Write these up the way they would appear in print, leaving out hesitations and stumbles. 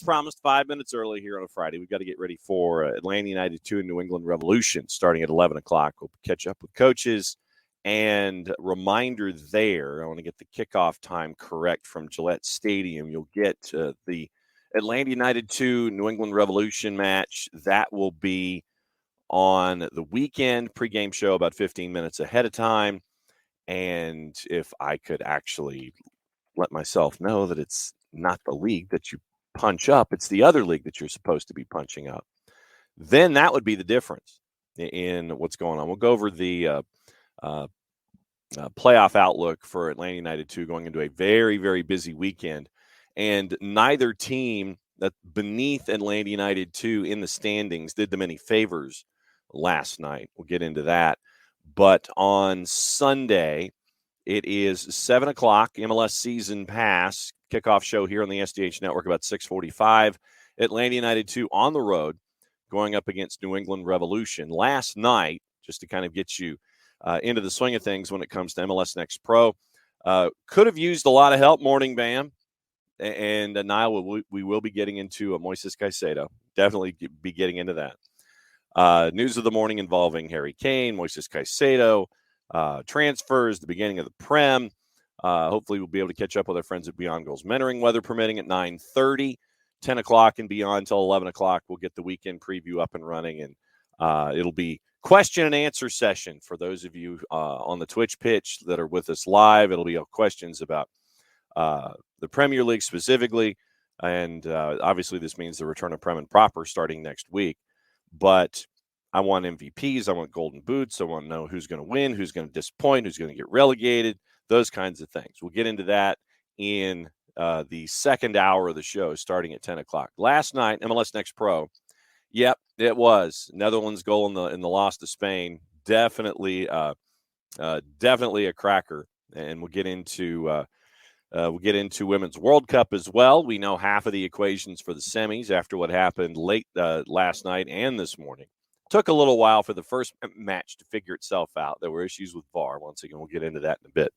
as promised, 5 minutes early here on a Friday. We've got to get ready for Atlanta United 2 and New England Revolution starting at 11 o'clock. We'll catch up with coaches. And reminder there, I want to get the kickoff time correct from Gillette Stadium. You'll get the Atlanta United 2 New England Revolution match. That will be on the weekend pregame show about 15 minutes ahead of time. And if I could actually let myself know that it's not the league that you punch up, it's the other league that you're supposed to be punching up, then that would be the difference in what's going on. We'll go over the playoff outlook for Atlanta United 2 going into a very, very busy weekend. And neither team that beneath Atlanta United 2 in the standings did them any favors last night. We'll get into that. But on Sunday, it is 7 o'clock, MLS Season Pass, kickoff show here on the SDH Network about 6:45. Atlanta United 2 on the road going up against New England Revolution. Last night, just to kind of get you into the swing of things when it comes to MLS Next Pro, could have used a lot of help, Morning Bam. And Niall, we will be getting into Moises Caicedo. Definitely be getting into that. News of the morning involving Harry Kane, Moises Caicedo, transfers, the beginning of the Prem. Hopefully we'll be able to catch up with our friends at Beyond Goals Mentoring, weather permitting, at 9:30, 10 o'clock and beyond until 11 o'clock. We'll get the weekend preview up and running, and it'll be question and answer session for those of you on the Twitch pitch that are with us live. It'll be questions about the Premier League specifically, and obviously this means the return of Prem and Proper starting next week. But I want MVPs. I want golden boots. I want to know who's going to win, who's going to disappoint, who's going to get relegated, those kinds of things. We'll get into that in the second hour of the show starting at 10 o'clock. Last night, MLS Next Pro, yep, it was. Netherlands goal in the loss to Spain. Definitely a cracker. And we'll get into Women's World Cup as well. We know half of the equations for the semis after what happened late last night and this morning. Took a little while for the first match to figure itself out. There were issues with VAR. Once again, we'll get into that in a bit.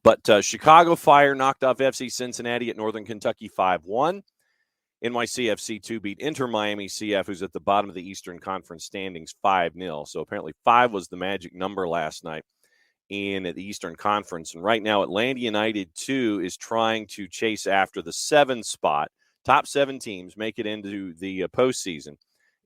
But Chicago Fire knocked off FC Cincinnati at Northern Kentucky 5-1. NYCFC 2 beat Inter Miami CF, who's at the bottom of the Eastern Conference standings, 5-0. So apparently 5 was the magic number last night in the Eastern Conference. And right now, Atlanta United 2 is trying to chase after the 7 spot. Top 7 teams make it into the postseason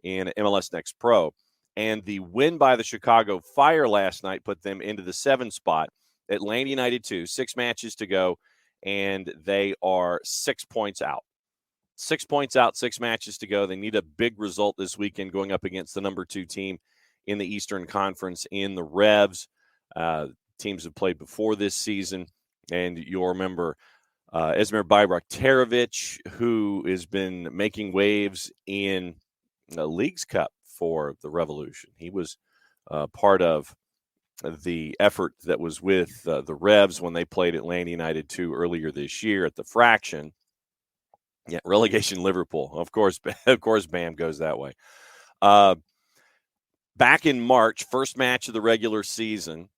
in MLS Next Pro. And the win by the Chicago Fire last night put them into the 7 spot. Atlanta United 2, 6 matches to go, and they are 6 points out. 6 points out, 6 matches to go. They need a big result this weekend going up against the number 2 team in the Eastern Conference in the Revs. Teams have played before this season, and you'll remember Esmir Bayraktarovic, who has been making waves in the Leagues Cup for the Revolution. He was part of the effort that was with the Revs when they played Atlanta United 2 earlier this year at the Fraction. Yeah, relegation Liverpool. Of course, Bam goes that way. Back in March, first match of the regular season,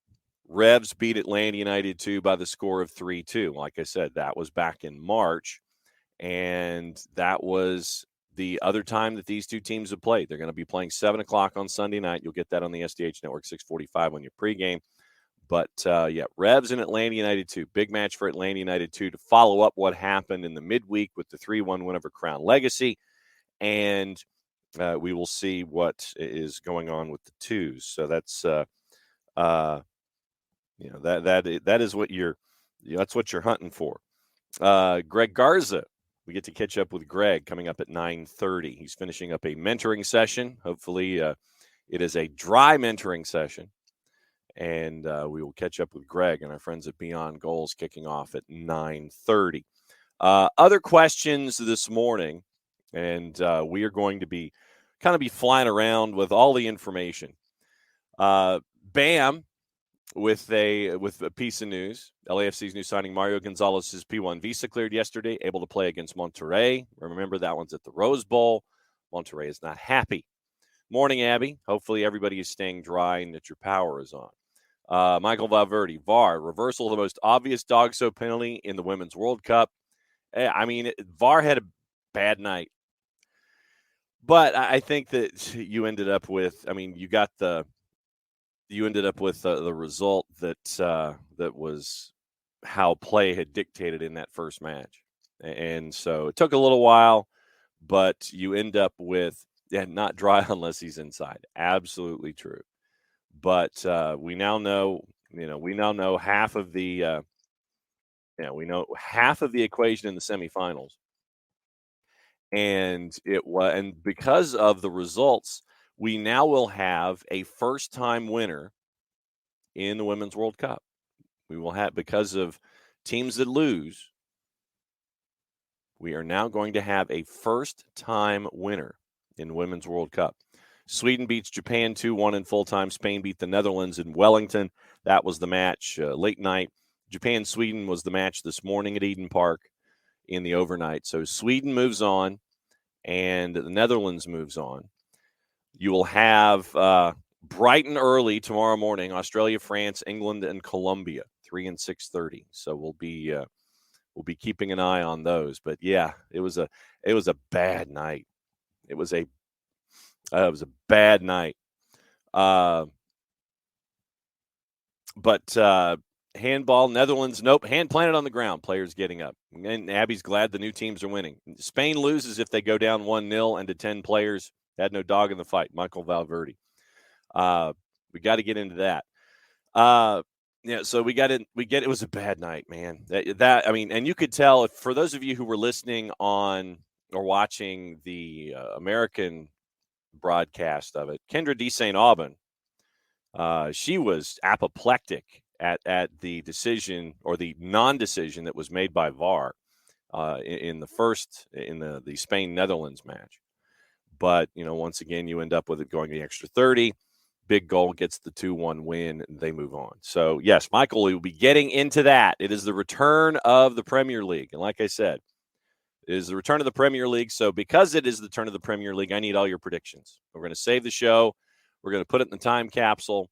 Revs beat Atlanta United 2 by the score of 3-2. Like I said, that was back in March, and that was the other time that these two teams have played. They're going to be playing 7 o'clock on Sunday night. You'll get that on the SDH Network, 6:45 on your pregame. But, Revs and Atlanta United 2. Big match for Atlanta United 2 to follow up what happened in the midweek with the 3-1 win over Crown Legacy. And we will see what is going on with the twos. So that's that is what that's what you're hunting for. Greg Garza, we get to catch up with Greg coming up at 9:30. He's finishing up a mentoring session. Hopefully it is a dry mentoring session. And we will catch up with Greg and our friends at Beyond Goals kicking off at 9:30. Other questions this morning, and we are going to be flying around with all the information. Bam, with a piece of news. LAFC's new signing Mario Gonzalez's P1 visa cleared yesterday, able to play against Monterrey. Remember, that one's at the Rose Bowl. Monterrey is not happy. Morning, Abby. Hopefully everybody is staying dry and that your power is on. Michael Valverde, VAR, reversal of the most obvious dog soap penalty in the Women's World Cup. I mean, VAR had bad night. But I think that you ended up with, I mean, you ended up with the result that was how play had dictated in that first match. And so it took a little while, but you end up with, yeah, not dry unless he's inside. Absolutely true. But we now know, half of the, we know half of the equation in the semifinals. And because of the results, we now will have a first-time winner in the Women's World Cup. We will have, because of teams that lose, we are now going to have a first-time winner in the Women's World Cup. Sweden beats Japan 2-1 in full time. Spain beat the Netherlands in Wellington. That was the match late night. Japan-Sweden was the match this morning at Eden Park in the overnight. So Sweden moves on, and the Netherlands moves on. You will have bright and early tomorrow morning, Australia, France, England, and Colombia, 3 and 6:30. So we'll be keeping an eye on those. But yeah, it was a bad night. It was a bad night. But handball, Netherlands, nope. Hand planted on the ground. Players getting up. And Abby's glad the new teams are winning. Spain loses if they go down 1-0 and to 10 players. Had no dog in the fight. Michael Valverde. We got to get into that. So it was a bad night, man. That I mean, and you could tell, if, for those of you who were listening on or watching the American broadcast of it, Kendra D. St. Aubin, she was apoplectic at the decision or the non-decision that was made by VAR in the Spain-Netherlands match. But, once again, you end up with it going the extra 30. Big goal gets the 2-1 win, and they move on. So, yes, Michael, we will be getting into that. It is the return of the Premier League. And like I said, it is the return of the Premier League. So because it is the turn of the Premier League, I need all your predictions. We're going to save the show. We're going to put it in the time capsule.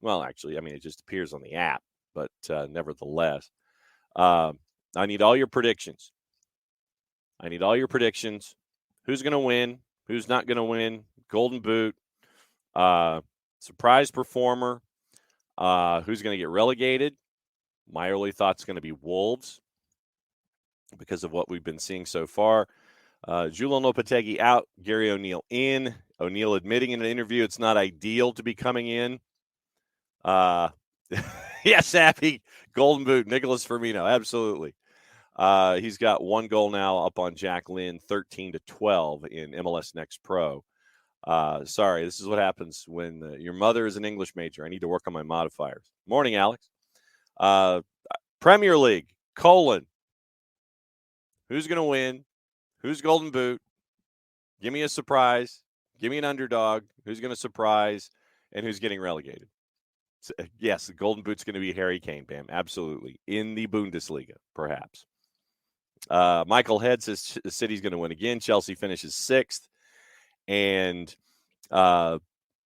Well, actually, I mean, it just appears on the app. But nevertheless, I need all your predictions. Who's going to win? Who's not going to win? Golden Boot. Surprise performer. Who's going to get relegated? My early thought's going to be Wolves because of what we've been seeing so far. Julian Lopetegui out, Gary O'Neill in. O'Neill admitting in an interview it's not ideal to be coming in. Yes, Abby, Golden Boot, Nicholas Firmino, absolutely. He's got 1 goal now up on Jack Lynn, 13-12 in MLS Next Pro. Sorry, this is what happens when your mother is an English major. I need to work on my modifiers. Morning, Alex. Premier League, colon. Who's going to win? Who's Golden Boot? Give me a surprise. Give me an underdog. Who's going to surprise? And who's getting relegated? So, yes, the Golden Boot's going to be Harry Kane, Bam. Absolutely. In the Bundesliga, perhaps. Michael Head says the City's going to win again. Chelsea finishes 6th. And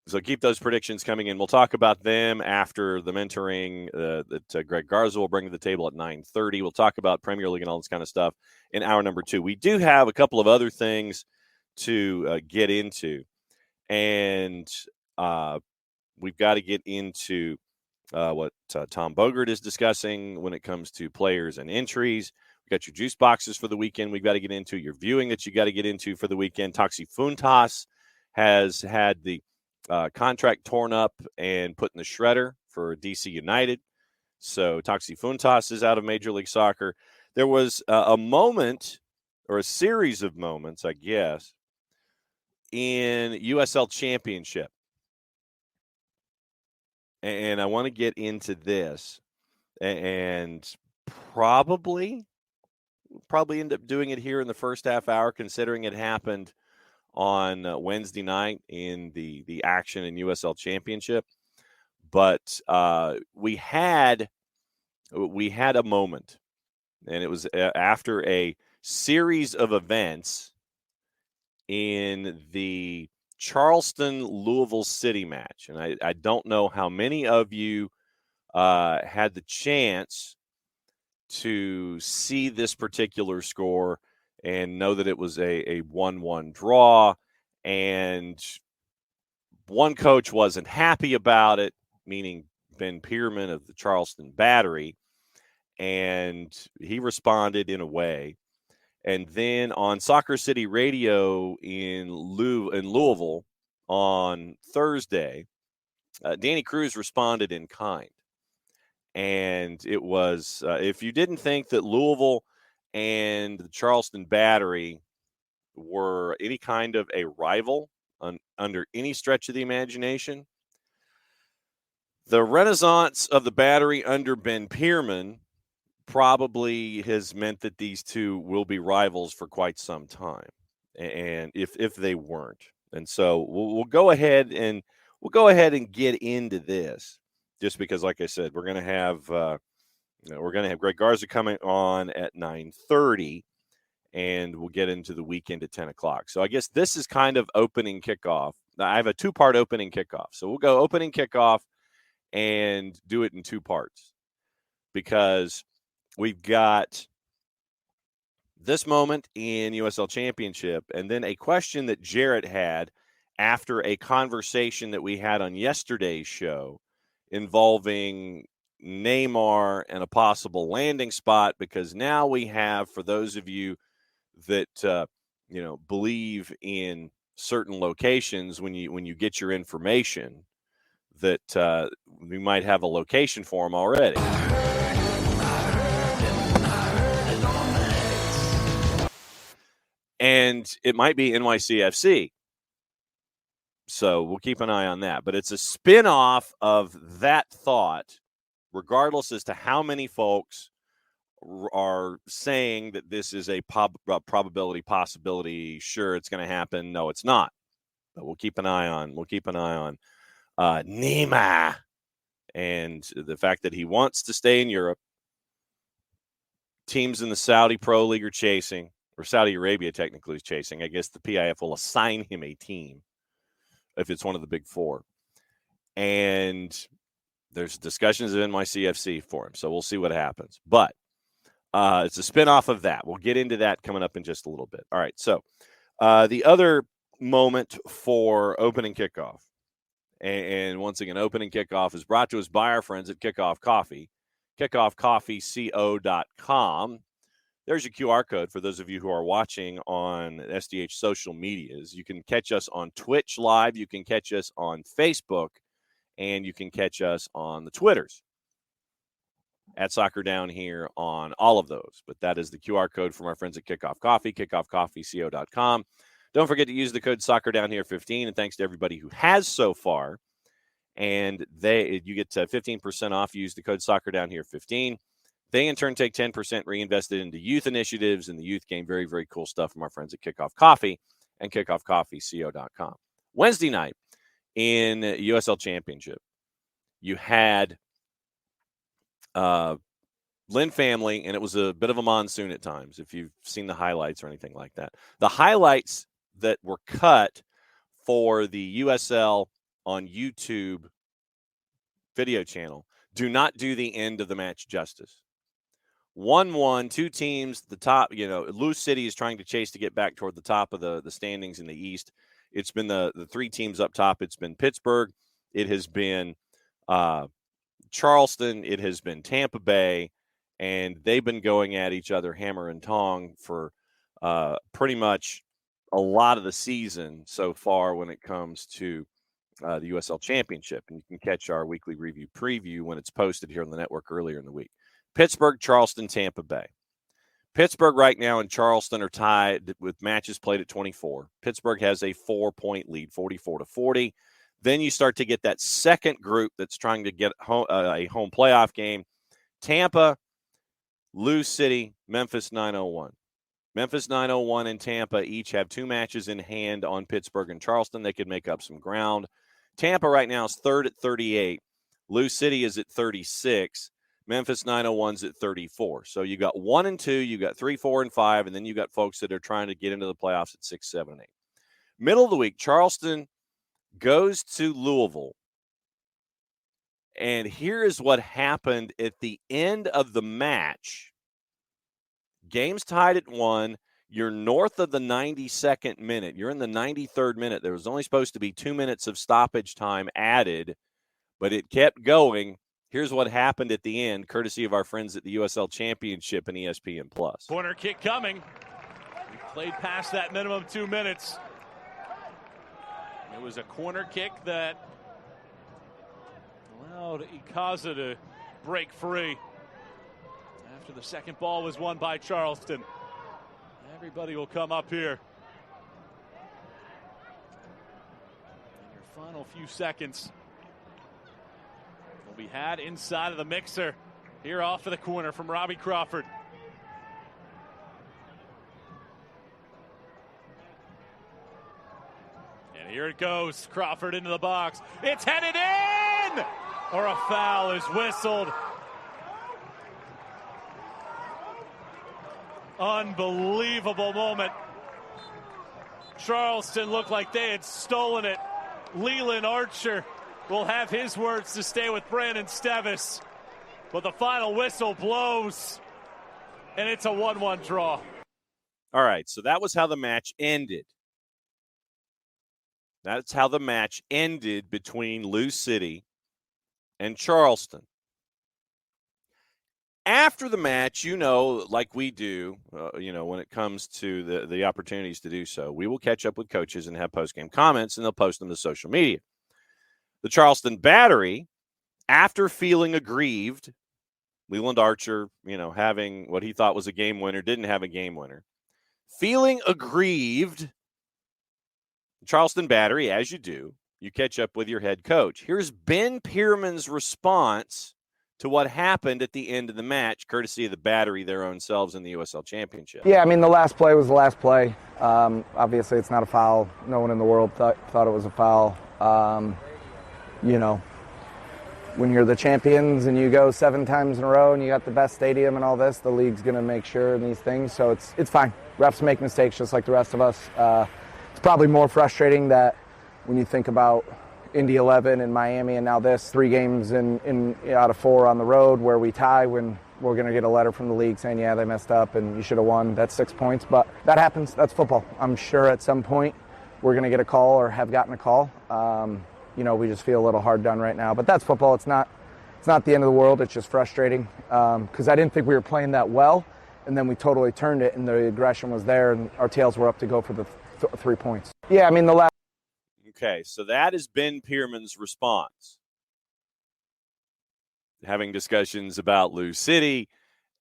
so keep those predictions coming in. We'll talk about them after the mentoring that Greg Garza will bring to the table at 9:30. We'll talk about Premier League and all this kind of stuff in hour number 2. We do have a couple of other things to get into. And we've got to get into what Tom Bogert is discussing when it comes to players and entries. We got your juice boxes for the weekend we've got to get into, your viewing that you got to get into for the weekend. Taxi Funtas has had the contract torn up and put in the shredder for DC United. So Taxi Funtas is out of Major League Soccer. There was a moment, or a series of moments, I guess, in USL Championship. And I want to get into this, and probably end up doing it here in the first half hour, considering it happened on Wednesday night in the action in USL Championship. But we had a moment, and it was after a series of events in the Charleston-Louisville City match. And I don't know how many of you had the chance to see this particular score and know that it was a 1-1 draw, and one coach wasn't happy about it, meaning Ben Pierman of the Charleston Battery, and he responded in a way. And then on Soccer City Radio in Louisville on Thursday, Danny Cruz responded in kind. And it was, if you didn't think that Louisville and the Charleston Battery were any kind of a rival under any stretch of the imagination, the renaissance of the Battery under Ben Pierman probably has meant that these two will be rivals for quite some time, and if they weren't. And so we'll go ahead and get into this, just because, like I said, we're going to have Greg Garza coming on at 9:30, and we'll get into the weekend at 10 o'clock. So I guess this is kind of opening kickoff. I have a two-part opening kickoff, so we'll go opening kickoff and do it in two parts, because we've got this moment in USL Championship, and then a question that Jarrett had after a conversation that we had on yesterday's show involving Neymar and a possible landing spot, because now we have, for those of you that believe in certain locations, when you get your information, that we might have a location for him already. And it might be NYCFC. So we'll keep an eye on that. But it's a spin-off of that thought, regardless as to how many folks are saying that this is a probability, possibility. Sure, it's going to happen. No, it's not. But we'll keep an eye on Neymar and the fact that he wants to stay in Europe. Teams in the Saudi Pro League are chasing, or Saudi Arabia technically is chasing. I guess the PIF will assign him a team if it's one of the big four. And there's discussions of NYCFC for him, so we'll see what happens. But it's a spinoff of that. We'll get into that coming up in just a little bit. All right, so the other moment for opening kickoff, and once again, opening kickoff is brought to us by our friends at Kickoff Coffee, kickoffcoffeeco.com. There's your QR code for those of you who are watching on SDH social medias. You can catch us on Twitch Live. You can catch us on Facebook. And you can catch us on the Twitters at Soccer Down here on all of those. But that is the QR code from our friends at Kickoff Coffee, kickoffcoffeeco.com. Don't forget to use the code Soccer Down here 15. And thanks to everybody who has so far. And you get 15% off. Use the code Soccer Down here 15. They, in turn, take 10% reinvested into youth initiatives, and the youth gain very, very cool stuff from our friends at Kickoff Coffee and kickoffcoffeeco.com. Wednesday night in USL Championship, you had Lynn family, and it was a bit of a monsoon at times, if you've seen the highlights or anything like that. The highlights that were cut for the USL on YouTube video channel do not do the end of the match justice. 1-1, two teams, the top, Lou City is trying to chase to get back toward the top of the standings in the East. It's been the three teams up top. It's been Pittsburgh. It has been Charleston. It has been Tampa Bay. And they've been going at each other hammer and tong for pretty much a lot of the season so far when it comes to the USL Championship. And you can catch our weekly review preview when it's posted here on the network earlier in the week. Pittsburgh, Charleston, Tampa Bay. Pittsburgh right now and Charleston are tied with matches played at 24. Pittsburgh has a 4-point lead, 44-40. Then you start to get that second group that's trying to get a home playoff game. Tampa, Lou City, Memphis 901. Memphis 901 and Tampa each have two matches in hand on Pittsburgh and Charleston. They could make up some ground. Tampa right now is third at 38. Lou City is at 36. Memphis 901's at 34. So you got 1 and 2, you got 3, 4, and 5, and then you got folks that are trying to get into the playoffs at 6, 7, and 8. Middle of the week, Charleston goes to Louisville. And here is what happened at the end of the match. Game's tied at 1. You're north of the 92nd minute. You're in the 93rd minute. There was only supposed to be 2 minutes of stoppage time added, but it kept going. Here's what happened at the end, courtesy of our friends at the USL Championship and ESPN+. Corner kick coming. We played past that minimum 2 minutes. It was a corner kick that allowed Garza to break free after the second ball was won by Charleston. Everybody will come up here. In your final few seconds will be had inside of the mixer. Here off of the corner from Robbie Crawford. And here it goes. Crawford into the box. It's headed in! Or a foul is whistled. Unbelievable moment. Charleston looked like they had stolen it. Leland Archer will have his words to stay with Brandon Stevis. But the final whistle blows, and it's a 1-1 draw. All right, so that was how the match ended. That's how the match ended between Lou City and Charleston. After the match, like we do, when it comes to the opportunities to do so, we will catch up with coaches and have post-game comments, and they'll post them to social media. The Charleston Battery, after feeling aggrieved, Leland Archer, having what he thought was a game winner, didn't have a game winner. Feeling aggrieved, Charleston Battery, as you do, you catch up with your head coach. Here's Ben Pierman's response to what happened at the end of the match, courtesy of the Battery, their own selves in the USL Championship. Yeah, the last play was the last play. Obviously, it's not a foul. No one in the world thought it was a foul. When you're the champions and you go 7 times in a row and you got the best stadium and all this, the league's going to make sure in these things. So it's fine. Refs make mistakes just like the rest of us. It's probably more frustrating that when you think about Indy 11 and Miami and now this 3 games in out of 4 on the road where we tie, when we're going to get a letter from the league saying, yeah, they messed up and you should have won. That's 6 points, but that happens. That's football. I'm sure at some point we're going to get a call or have gotten a call. We just feel a little hard done right now, but that's football. It's not the end of the world. It's just frustrating because I didn't think we were playing that well, and then we totally turned it and the aggression was there and our tails were up to go for the 3 points. Yeah, the last. Okay, so that is Ben Pierman's response. Having discussions about Lou City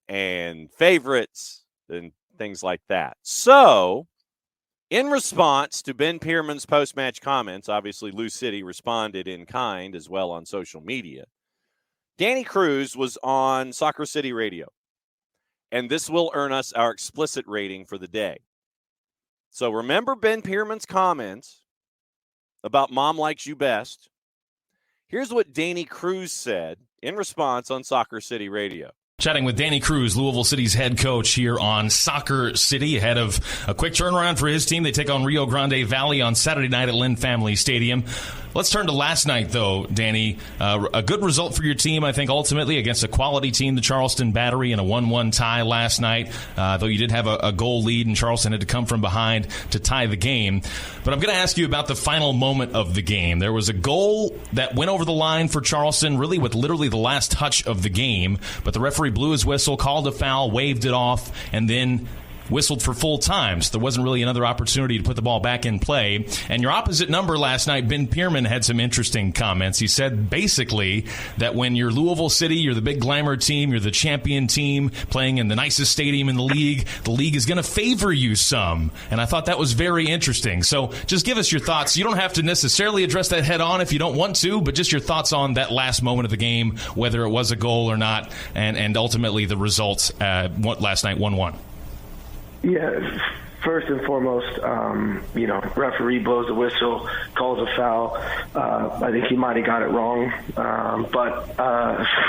and favorites and things like that. So, in response to Ben Pierman's post-match comments, obviously Lou City responded in kind as well on social media. Danny Cruz was on Soccer City Radio, and this will earn us our explicit rating for the day. So remember Ben Pierman's comments about Mom Likes You Best. Here's what Danny Cruz said in response on Soccer City Radio. Chatting with Danny Cruz, Louisville City's head coach here on Soccer City, ahead of a quick turnaround for his team. They take on Rio Grande Valley on Saturday night at Lynn Family Stadium. Let's turn to last night, though, Danny. A good result for your team, I think, ultimately, against a quality team, the Charleston Battery, in a 1-1 tie last night, though you did have a goal lead, and Charleston had to come from behind to tie the game. But I'm going to ask you about the final moment of the game. There was a goal that went over the line for Charleston, really with literally the last touch of the game, but the referee blew his whistle, called a foul, waved it off, and then whistled for full time. So there wasn't really another opportunity to put the ball back in play. And your opposite number last night, Ben Pierman, had some interesting comments. He said basically that when you're Louisville City, you're the big glamour team, you're the champion team playing in the nicest stadium in the league is going to favor you some. And I thought that was very interesting. So just give us your thoughts. You don't have to necessarily address that head on if you don't want to, but just your thoughts on that last moment of the game, whether it was a goal or not, and ultimately the results last night 1-1. Yeah, first and foremost, referee blows the whistle, calls a foul. I think he might have got it wrong. But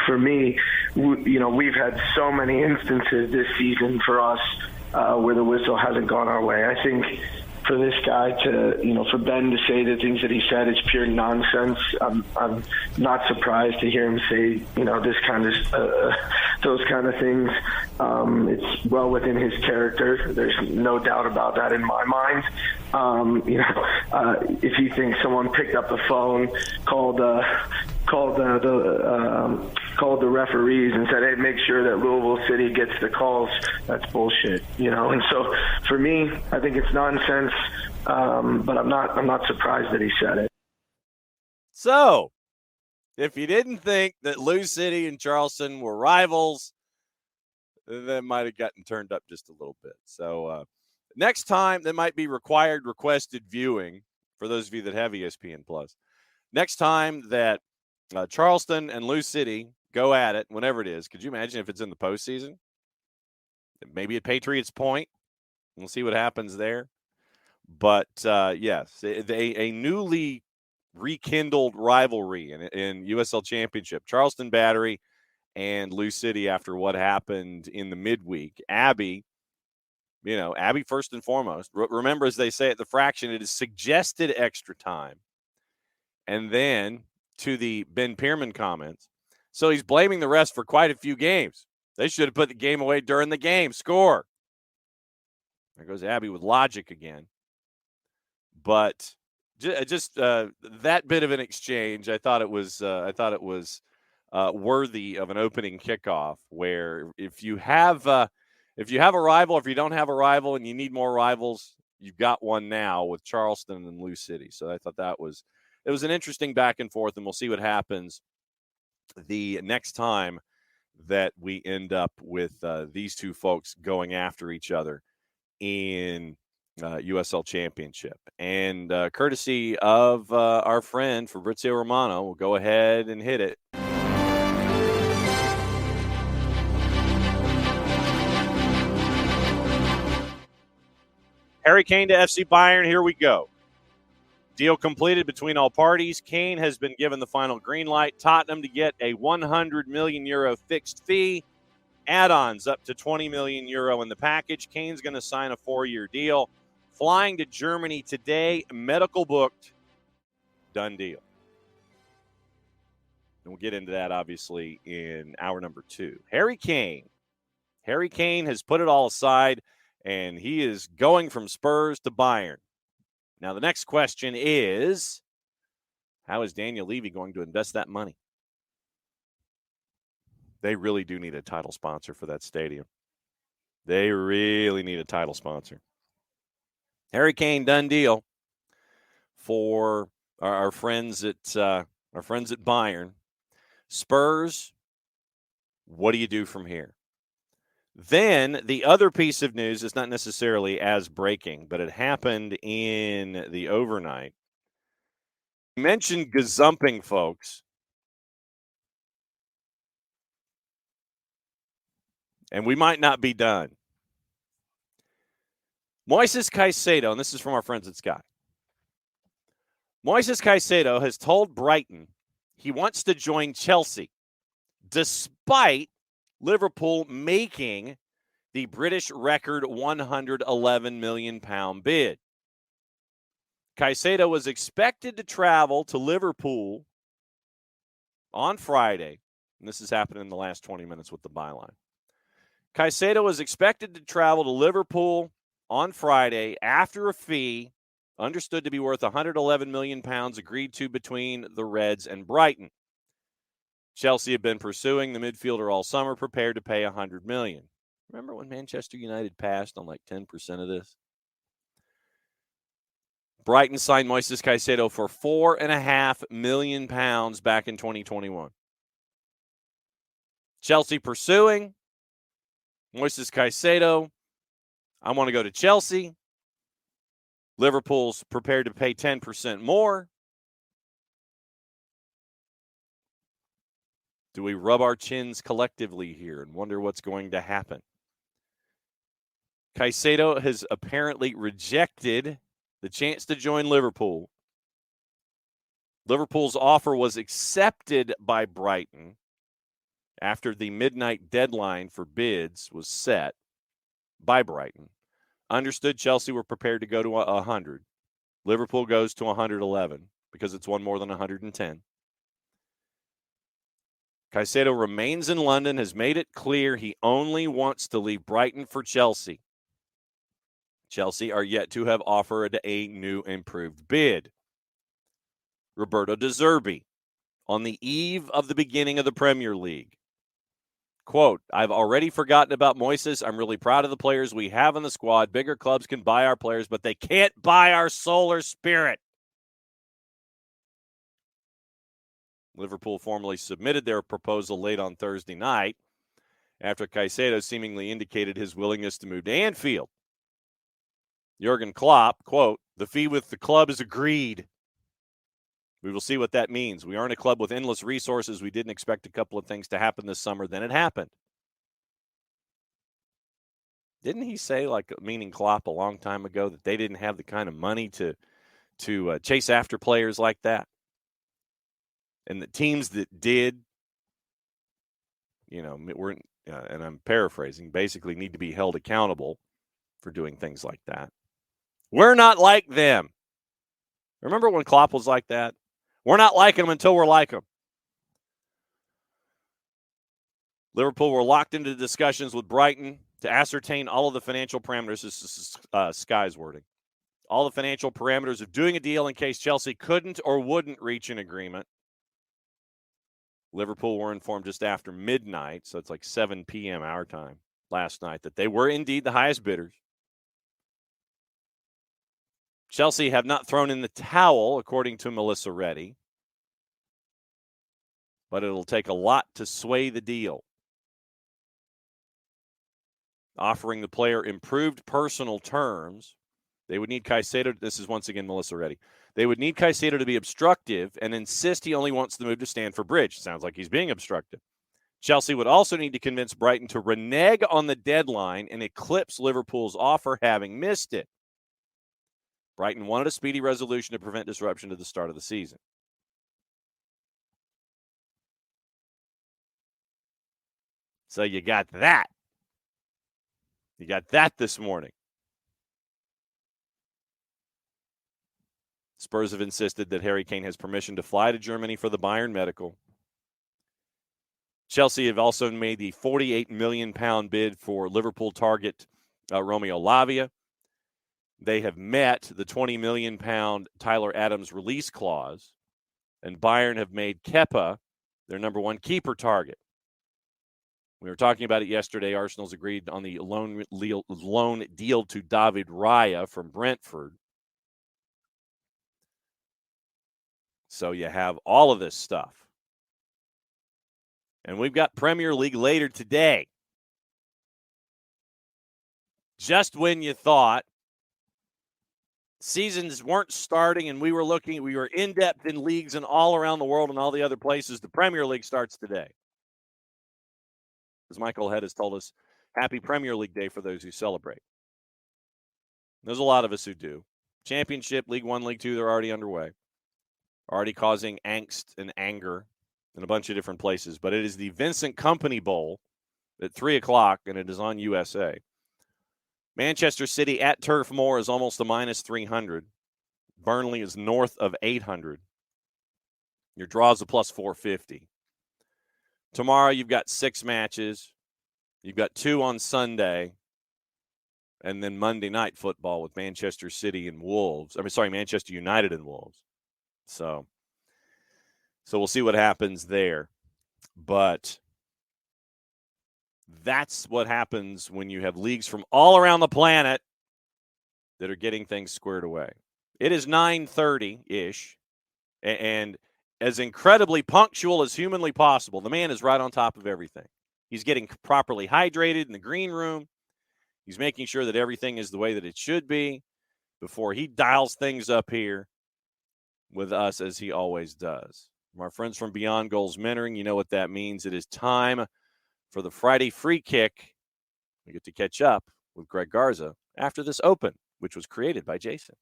for me, we've had so many instances this season for us where the whistle hasn't gone our way. I think for this guy to, for Ben to say the things that he said, it's pure nonsense. I'm not surprised to hear him say, this kind of, those kind of things. It's well within his character. There's no doubt about that in my mind. If you think someone picked up the phone, called the referees and said, hey, make sure that Louisville City gets the calls, that's bullshit, And so for me, I think it's nonsense, but I'm not surprised that he said it. So, if you didn't think that Lou City and Charleston were rivals, that might have gotten turned up just a little bit. So, next time, there might be requested viewing for those of you that have ESPN+. Next time that Charleston and Lou City go at it, whenever it is, could you imagine if it's in the postseason? Maybe at Patriots Point. We'll see what happens there. But, yes, a newly rekindled rivalry in USL Championship. Charleston Battery and Lou City after what happened in the midweek. Abby first and foremost. Remember, as they say at the Fraction, it is suggested extra time. And then to the Ben Pierman comments. So he's blaming the refs for quite a few games. They should have put the game away during the game. Score. There goes Abby with logic again. But just that bit of an exchange, I thought it was worthy of an opening kickoff. Where if you have a rival, if you don't have a rival, and you need more rivals, you've got one now with Charleston and Lou City. So I thought it was an interesting back and forth, and we'll see what happens the next time that we end up with these two folks going after each other in USL Championship. And courtesy of our friend Fabrizio Romano, we'll go ahead and hit it. Harry Kane to FC Bayern, here we go. Deal completed between all parties. Kane has been given the final green light. Tottenham to get a €100 million fixed fee. Add-ons up to €20 million in the package. Kane's going to sign a 4-year deal. Flying to Germany today. Medical booked. Done deal. And we'll get into that, obviously, in hour number 2. Harry Kane. Harry Kane has put it all aside, and he is going from Spurs to Bayern. Now, the next question is, how is Daniel Levy going to invest that money? They really do need a title sponsor for that stadium. They really need a title sponsor. Harry Kane, done deal for our friends at Bayern. Spurs, what do you do from here? Then the other piece of news is not necessarily as breaking, but it happened in the overnight. I mentioned gazumping, folks. And we might not be done. Moises Caicedo, and this is from our friends at Sky. Moises Caicedo has told Brighton he wants to join Chelsea, despite Liverpool making the British record £111 million bid. Caicedo was expected to travel to Liverpool on Friday, and this has happened in the last 20 minutes with the byline. Caicedo was expected to travel to Liverpool on Friday after a fee understood to be worth £111 million agreed to between the Reds and Brighton. Chelsea have been pursuing the midfielder all summer, prepared to pay $100 million. Remember when Manchester United passed on like 10% of this? Brighton signed Moises Caicedo for £4.5 million back in 2021. Chelsea pursuing Moises Caicedo. I want to go to Chelsea. Liverpool's prepared to pay 10% more. Do we rub our chins collectively here and wonder what's going to happen? Caicedo has apparently rejected the chance to join Liverpool. Liverpool's offer was accepted by Brighton after the midnight deadline for bids was set by Brighton. Understood Chelsea were prepared to go to 100. Liverpool goes to 111 because it's one more than 110. Caicedo remains in London, has made it clear he only wants to leave Brighton for Chelsea. Chelsea are yet to have offered a new improved bid. Roberto De Zerbi, on the eve of the beginning of the Premier League. Quote, I've already forgotten about Moises. I'm really proud of the players we have in the squad. Bigger clubs can buy our players, but they can't buy our soul or spirit. Liverpool formally submitted their proposal late on Thursday night after Caicedo seemingly indicated his willingness to move to Anfield. Jurgen Klopp, quote, the fee with the club is agreed. We will see what that means. We aren't a club with endless resources. We didn't expect a couple of things to happen this summer. Then it happened. Didn't he say, meaning Klopp a long time ago, that they didn't have the kind of money to chase after players like that? And the teams that did, and I'm paraphrasing, basically need to be held accountable for doing things like that. We're not like them. Remember when Klopp was like that? We're not like them until we're like them. Liverpool were locked into discussions with Brighton to ascertain all of the financial parameters. This is Sky's wording. All the financial parameters of doing a deal in case Chelsea couldn't or wouldn't reach an agreement. Liverpool were informed just after midnight, so it's like 7 p.m. our time last night, that they were indeed the highest bidders. Chelsea have not thrown in the towel, according to Melissa Reddy, but it'll take a lot to sway the deal. Offering the player improved personal terms, they would need Caicedo, this is once again Melissa Reddy, they would need Caicedo to be obstructive and insist he only wants the move to Stamford Bridge. Sounds like he's being obstructive. Chelsea would also need to convince Brighton to renege on the deadline and eclipse Liverpool's offer, having missed it. Brighton wanted a speedy resolution to prevent disruption to the start of the season. So you got that. You got that this morning. Spurs have insisted that Harry Kane has permission to fly to Germany for the Bayern medical. Chelsea have also made the £48 million bid for Liverpool target Romeo Lavia. They have met the £20 million Tyler Adams release clause, and Bayern have made Kepa their number one keeper target. We were talking about it yesterday. Arsenal's agreed on the loan deal to David Raya from Brentford. So you have all of this stuff. And we've got Premier League later today. Just when you thought seasons weren't starting and we were in-depth in leagues and all around the world and all the other places, the Premier League starts today. As Michael Head has told us, happy Premier League Day for those who celebrate. There's a lot of us who do. Championship, League One, League Two, they're already underway. Already causing angst and anger in a bunch of different places. But it is the Vincent Kompany Bowl at 3 o'clock, and it is on USA. Manchester City at Turf Moor is almost a minus 300. Burnley is north of 800. Your draw is a plus 450. Tomorrow you've got 6 matches. You've got 2 on Sunday. And then Monday night football with Manchester City and Wolves. Manchester United and Wolves. So we'll see what happens there. But that's what happens when you have leagues from all around the planet that are getting things squared away. It is 9:30-ish, and as incredibly punctual as humanly possible, the man is right on top of everything. He's getting properly hydrated in the green room. He's making sure that everything is the way that it should be before he dials things up here with us, as he always does. From our friends from Beyond Goals Mentoring, you know what that means. It is time for the Friday Free Kick. We get to catch up with Greg Garza after this open, which was created by Jason.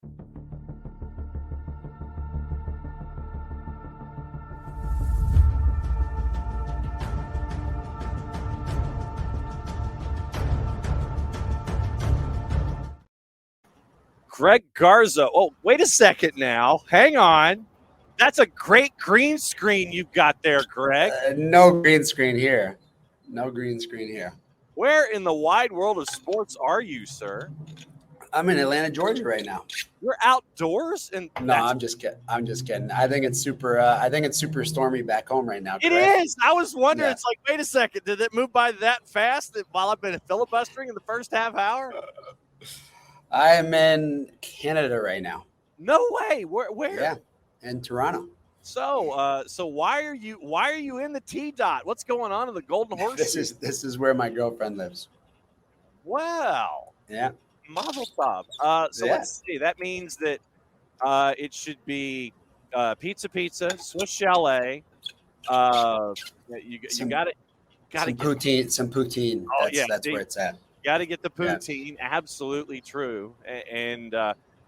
Greg Garza. Oh, wait a second now. Hang on. That's a great green screen you've got there, Greg. No green screen here. No green screen here. Where in the wide world of sports are you, sir? I'm in Atlanta, Georgia right now. You're outdoors, and no, I'm just kidding. I think it's super stormy back home right now. It is. I was wondering. Yeah. It's like, wait a second, did it move by that fast while I've been filibustering in the first half hour? I am in Canada right now. No way. Where? Yeah, in Toronto. So why are you in the T-Dot? What's going on in the Golden Horse? This is where my girlfriend lives. Wow. Yeah. Mazel tov. Let's see. That means that it should be pizza, Swiss chalet. You got it. Some poutine. Oh, that's where it's at. Got to get the poutine. Yeah. Absolutely true. And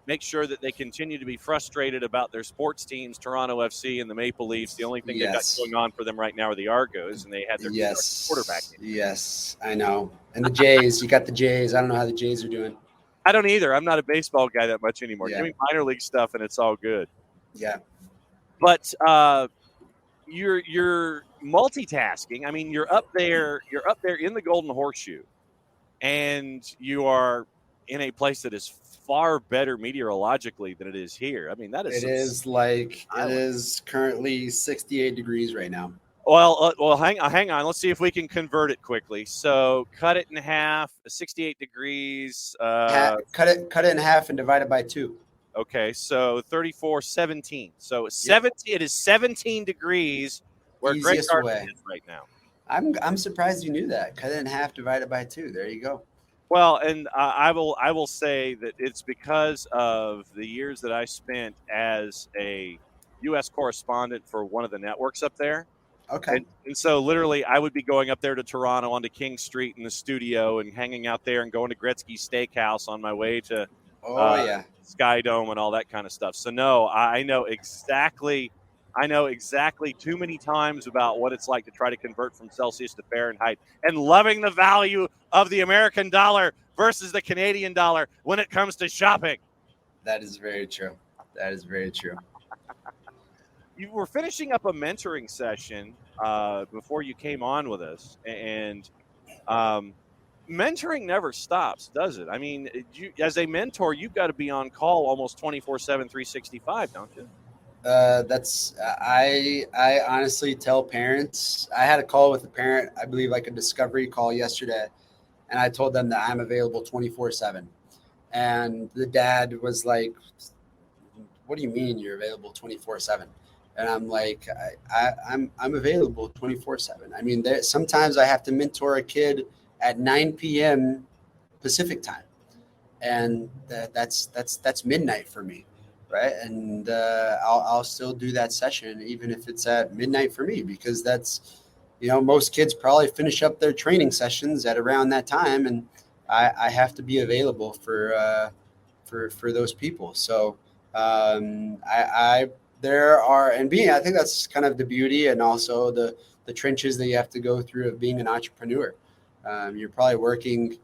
make sure that they continue to be frustrated about their sports teams, Toronto FC and the Maple Leafs. The only thing they've got going on for them right now are the Argos, and they had their quarterback. Yes, I know. And the Jays, you got the Jays. I don't know how the Jays are doing. I don't either. I'm not a baseball guy that much anymore. Yeah. Give me minor league stuff, and it's all good. Yeah. But you're multitasking. I mean, you're up there in the Golden Horseshoe, and you are in a place that is far better meteorologically than it is here. I mean, that is. It is currently 68 degrees right now. Well, hang on. Let's see if we can convert it quickly. So cut it in half. 68 degrees. Cut it in half and divide it by 2. Okay, so 34, 17. So 17. It is 17 degrees where Greg Garza is right now. I'm surprised you knew that. Cut it in half, divided by 2. There you go. Well, and I will say that it's because of the years that I spent as a U.S. correspondent for one of the networks up there. Okay. And so literally I would be going up there to Toronto onto King Street in the studio and hanging out there and going to Gretzky's Steakhouse on my way to Sky Dome and all that kind of stuff. So no, I know exactly too many times about what it's like to try to convert from Celsius to Fahrenheit and loving the value of the American dollar versus the Canadian dollar when it comes to shopping. That is very true. You were finishing up a mentoring session before you came on with us, and mentoring never stops, does it? I mean, as a mentor, you've got to be on call almost 24/7, 365, don't you? I honestly tell parents. I had a call with a parent, I believe like a discovery call yesterday, and I told them that I'm available 24/7. And the dad was like, "What do you mean you're available 24/7?" And I'm like, I'm available 24/7. I mean, sometimes I have to mentor a kid at 9 p.m. Pacific time, and that's midnight for me, right? And I'll still do that session even if it's at midnight for me, because that's, most kids probably finish up their training sessions at around that time, and I have to be available for those people. So I think that's kind of the beauty, and also the trenches that you have to go through of being an entrepreneur. You're probably working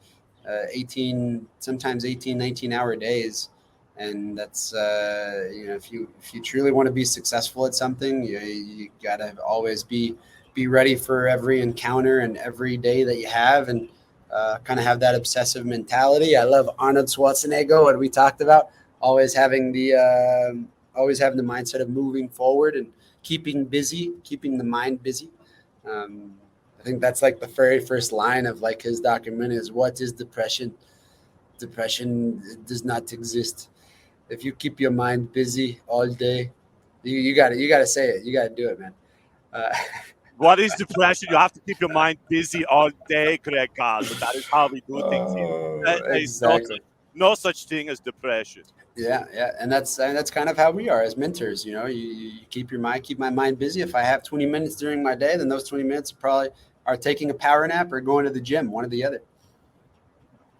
sometimes 18, 19-hour days. And that's, if you truly want to be successful at something, you got to always be ready for every encounter and every day that you have, and kind of have that obsessive mentality. I love Arnold Schwarzenegger, what we talked about, always having the mindset of moving forward and keeping the mind busy. I think that's like the very first line of like his documentary is, "What is depression? Depression does not exist. If you keep your mind busy all day," you got to say it. You got to do it, man. What is depression? You have to keep your mind busy all day, Greg Garza. That is how we do things here. Exactly. No such thing as depression. Yeah, and that's kind of how we are as mentors. You keep my mind busy. If I have 20 minutes during my day, then those 20 minutes probably are taking a power nap or going to the gym, one or the other.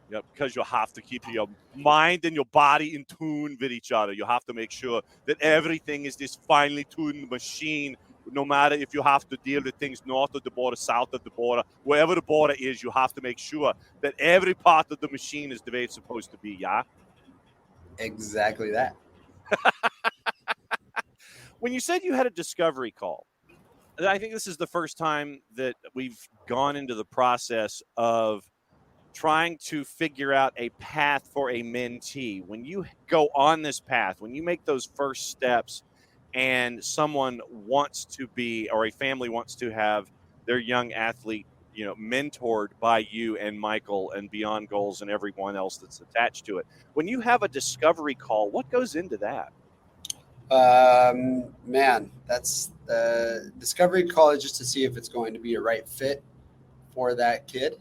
Yeah, because you have to keep your mind and your body in tune with each other. You have to make sure that everything is this finely tuned machine, no matter if you have to deal with things north of the border, south of the border, wherever the border is, you have to make sure that every part of the machine is the way it's supposed to be, yeah? Exactly that. When you said you had a discovery call, I think this is the first time that we've gone into the process of trying to figure out a path for a mentee. When you go on this path, when you make those first steps and someone wants to be, or a family wants to have their young athlete, mentored by you and Michael and Beyond Goals and everyone else that's attached to it. When you have a discovery call, what goes into that? Man, that's the discovery call is just to see if it's going to be a right fit for that kid.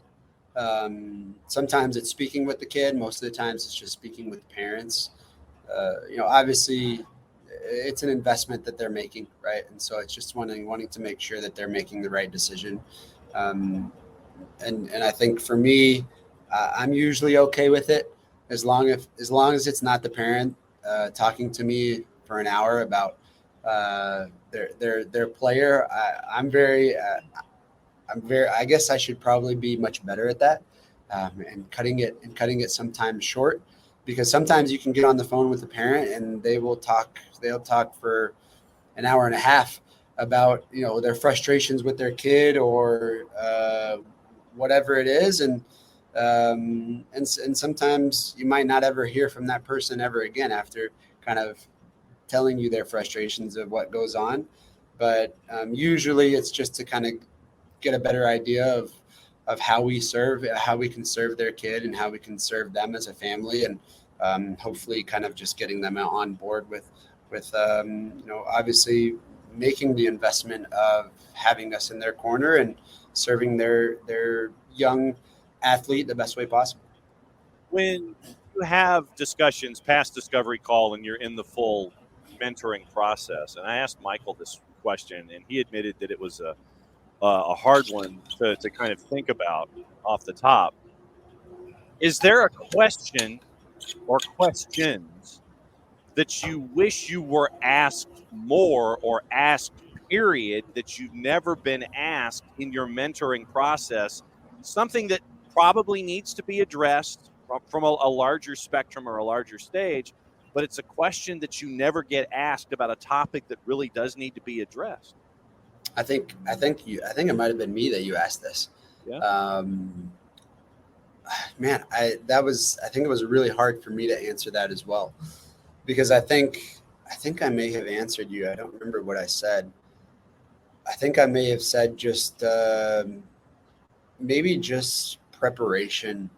Sometimes it's speaking with the kid. Most of the times it's just speaking with the parents. Obviously it's an investment that they're making, right? And so it's just wanting to make sure that they're making the right decision. And I think for me, I'm usually okay with it as long as it's not the parent talking to me for an hour about their player. I guess I should probably be much better at that, and cutting it sometimes short, because sometimes you can get on the phone with the parent and they'll talk for an hour and a half about their frustrations with their kid or whatever it is, and sometimes you might not ever hear from that person ever again after kind of telling you their frustrations of what goes on. But usually it's just to kind of get a better idea of how we can serve their kid and how we can serve them as a family, and hopefully kind of just getting them on board with obviously making the investment of having us in their corner and serving their young athlete the best way possible. When you have discussions past discovery call and you're in the full mentoring process, and I asked Michael this question and he admitted that it was a hard one to kind of think about off the top. Is there a question or questions that you wish you were asked more, or asked period, that you've never been asked in your mentoring process? Something that probably needs to be addressed from a larger spectrum or a larger stage, but it's a question that you never get asked about a topic that really does need to be addressed. I think it might have been me that you asked this. Yeah. Man, I think it was really hard for me to answer that as well, because I think I may have answered you. I don't remember what I said. I think I may have said just maybe just preparation,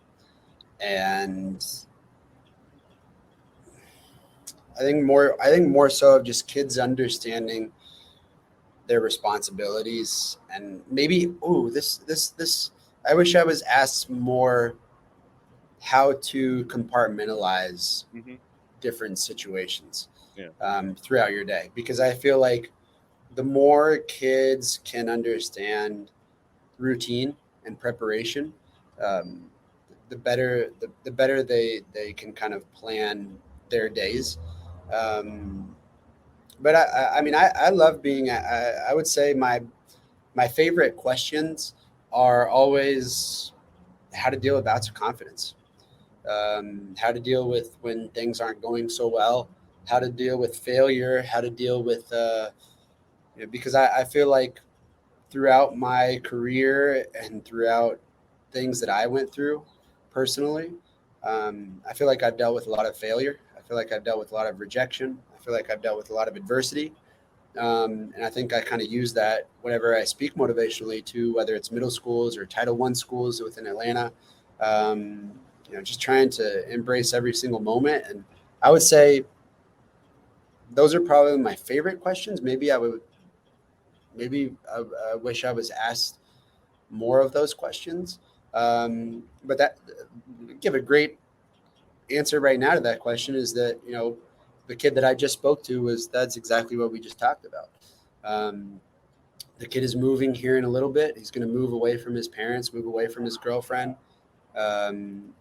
and I think more so of just kids understanding their responsibilities, and maybe this I wish I was asked more how to compartmentalize different situations throughout your day, because I feel like the more kids can understand routine and preparation, the better they can kind of plan their days. But I love being. I would say my favorite questions are always how to deal with bouts of confidence, how to deal with when things aren't going so well, how to deal with failure, how to deal with because I feel like throughout my career and throughout things that I went through personally, I feel like I've dealt with a lot of failure. I feel like I've dealt with a lot of rejection. I feel like I've dealt with a lot of adversity. And I think I kind of use that whenever I speak motivationally to, whether it's middle schools or Title I schools within Atlanta, just trying to embrace every single moment. And I would say those are probably my favorite questions. Maybe I wish I was asked more of those questions. But that give a great answer right now to that question is that, the kid that I just spoke to that's exactly what we just talked about. The kid is moving here in a little bit. He's going to move away from his parents, move away from his girlfriend, and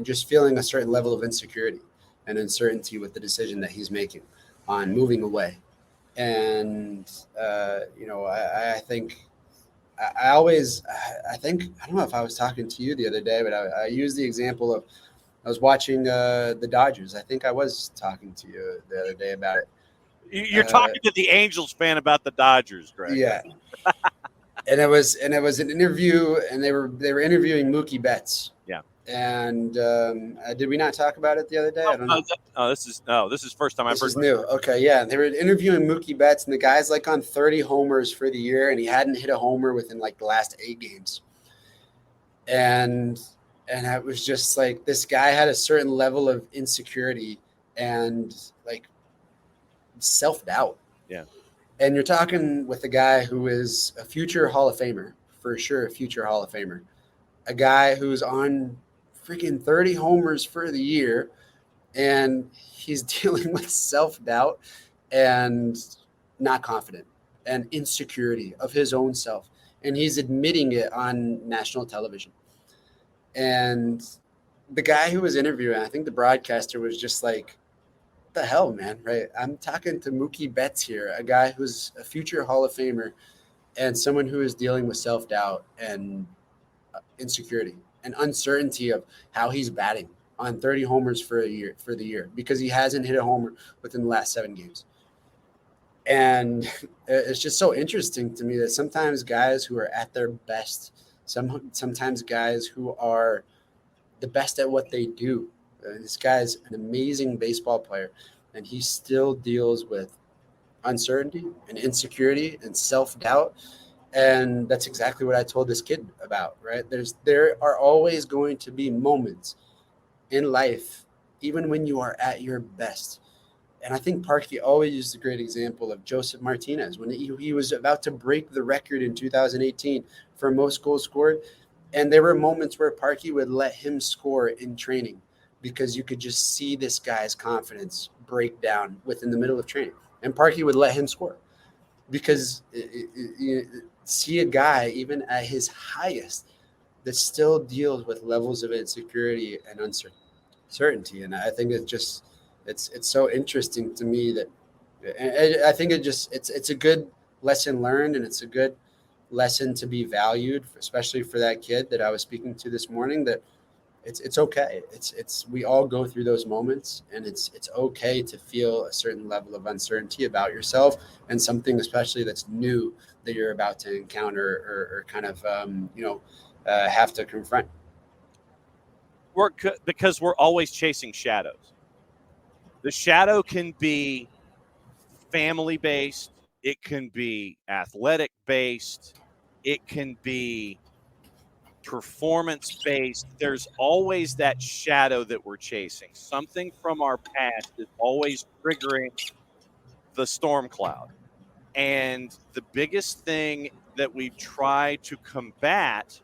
just feeling a certain level of insecurity and uncertainty with the decision that he's making on moving away. And, I think I don't know if I was talking to you the other day, but I use the example of I was watching the Dodgers. I think I was talking to you the other day about it. You're talking to the Angels fan about the Dodgers, Greg. Yeah. And it was an interview, and they were interviewing Mookie Betts. Yeah. And did we not talk about it the other day? I don't know. This is first time I've heard. This is new. Okay, yeah. They were interviewing Mookie Betts, and the guy's like on 30 homers for the year, and he hadn't hit a homer within like the last 8 games. And it was just like this guy had a certain level of insecurity and like self-doubt. Yeah. And you're talking with a guy who is a future Hall of Famer, for sure, a future Hall of Famer. A guy who's on freaking 30 homers for the year, and he's dealing with self-doubt and not confident and insecurity of his own self. And he's admitting it on national television. And the guy who was interviewing, I think the broadcaster was just like, what the hell, man, right? I'm talking to Mookie Betts here, a guy who's a future Hall of Famer and someone who is dealing with self-doubt and insecurity and uncertainty of how he's batting on 30 homers for the year because he hasn't hit a homer within the last 7 games. And it's just so interesting to me that sometimes guys who are at their best, sometimes guys who are the best at what they do. This guy's an amazing baseball player, and he still deals with uncertainty and insecurity and self-doubt. And that's exactly what I told this kid about, right? There are always going to be moments in life, even when you are at your best. And I think Parkey always used a great example of Joseph Martinez when he was about to break the record in 2018 for most goals scored. And there were moments where Parkey would let him score in training because you could just see this guy's confidence break down within the middle of training. And Parkey would let him score because see a guy even at his highest that still deals with levels of insecurity and uncertainty. And I think it's so interesting to me that, and I think it's a good lesson learned, and it's a good lesson to be valued, especially for that kid that I was speaking to this morning, that it's okay. We all go through those moments, and it's okay to feel a certain level of uncertainty about yourself and something especially that's new that you're about to encounter or kind of, have to confront. Because we're always chasing shadows. The shadow can be family-based. It can be athletic-based. It can be performance-based. There's always that shadow that we're chasing. Something from our past is always triggering the storm cloud. And the biggest thing that we try to combat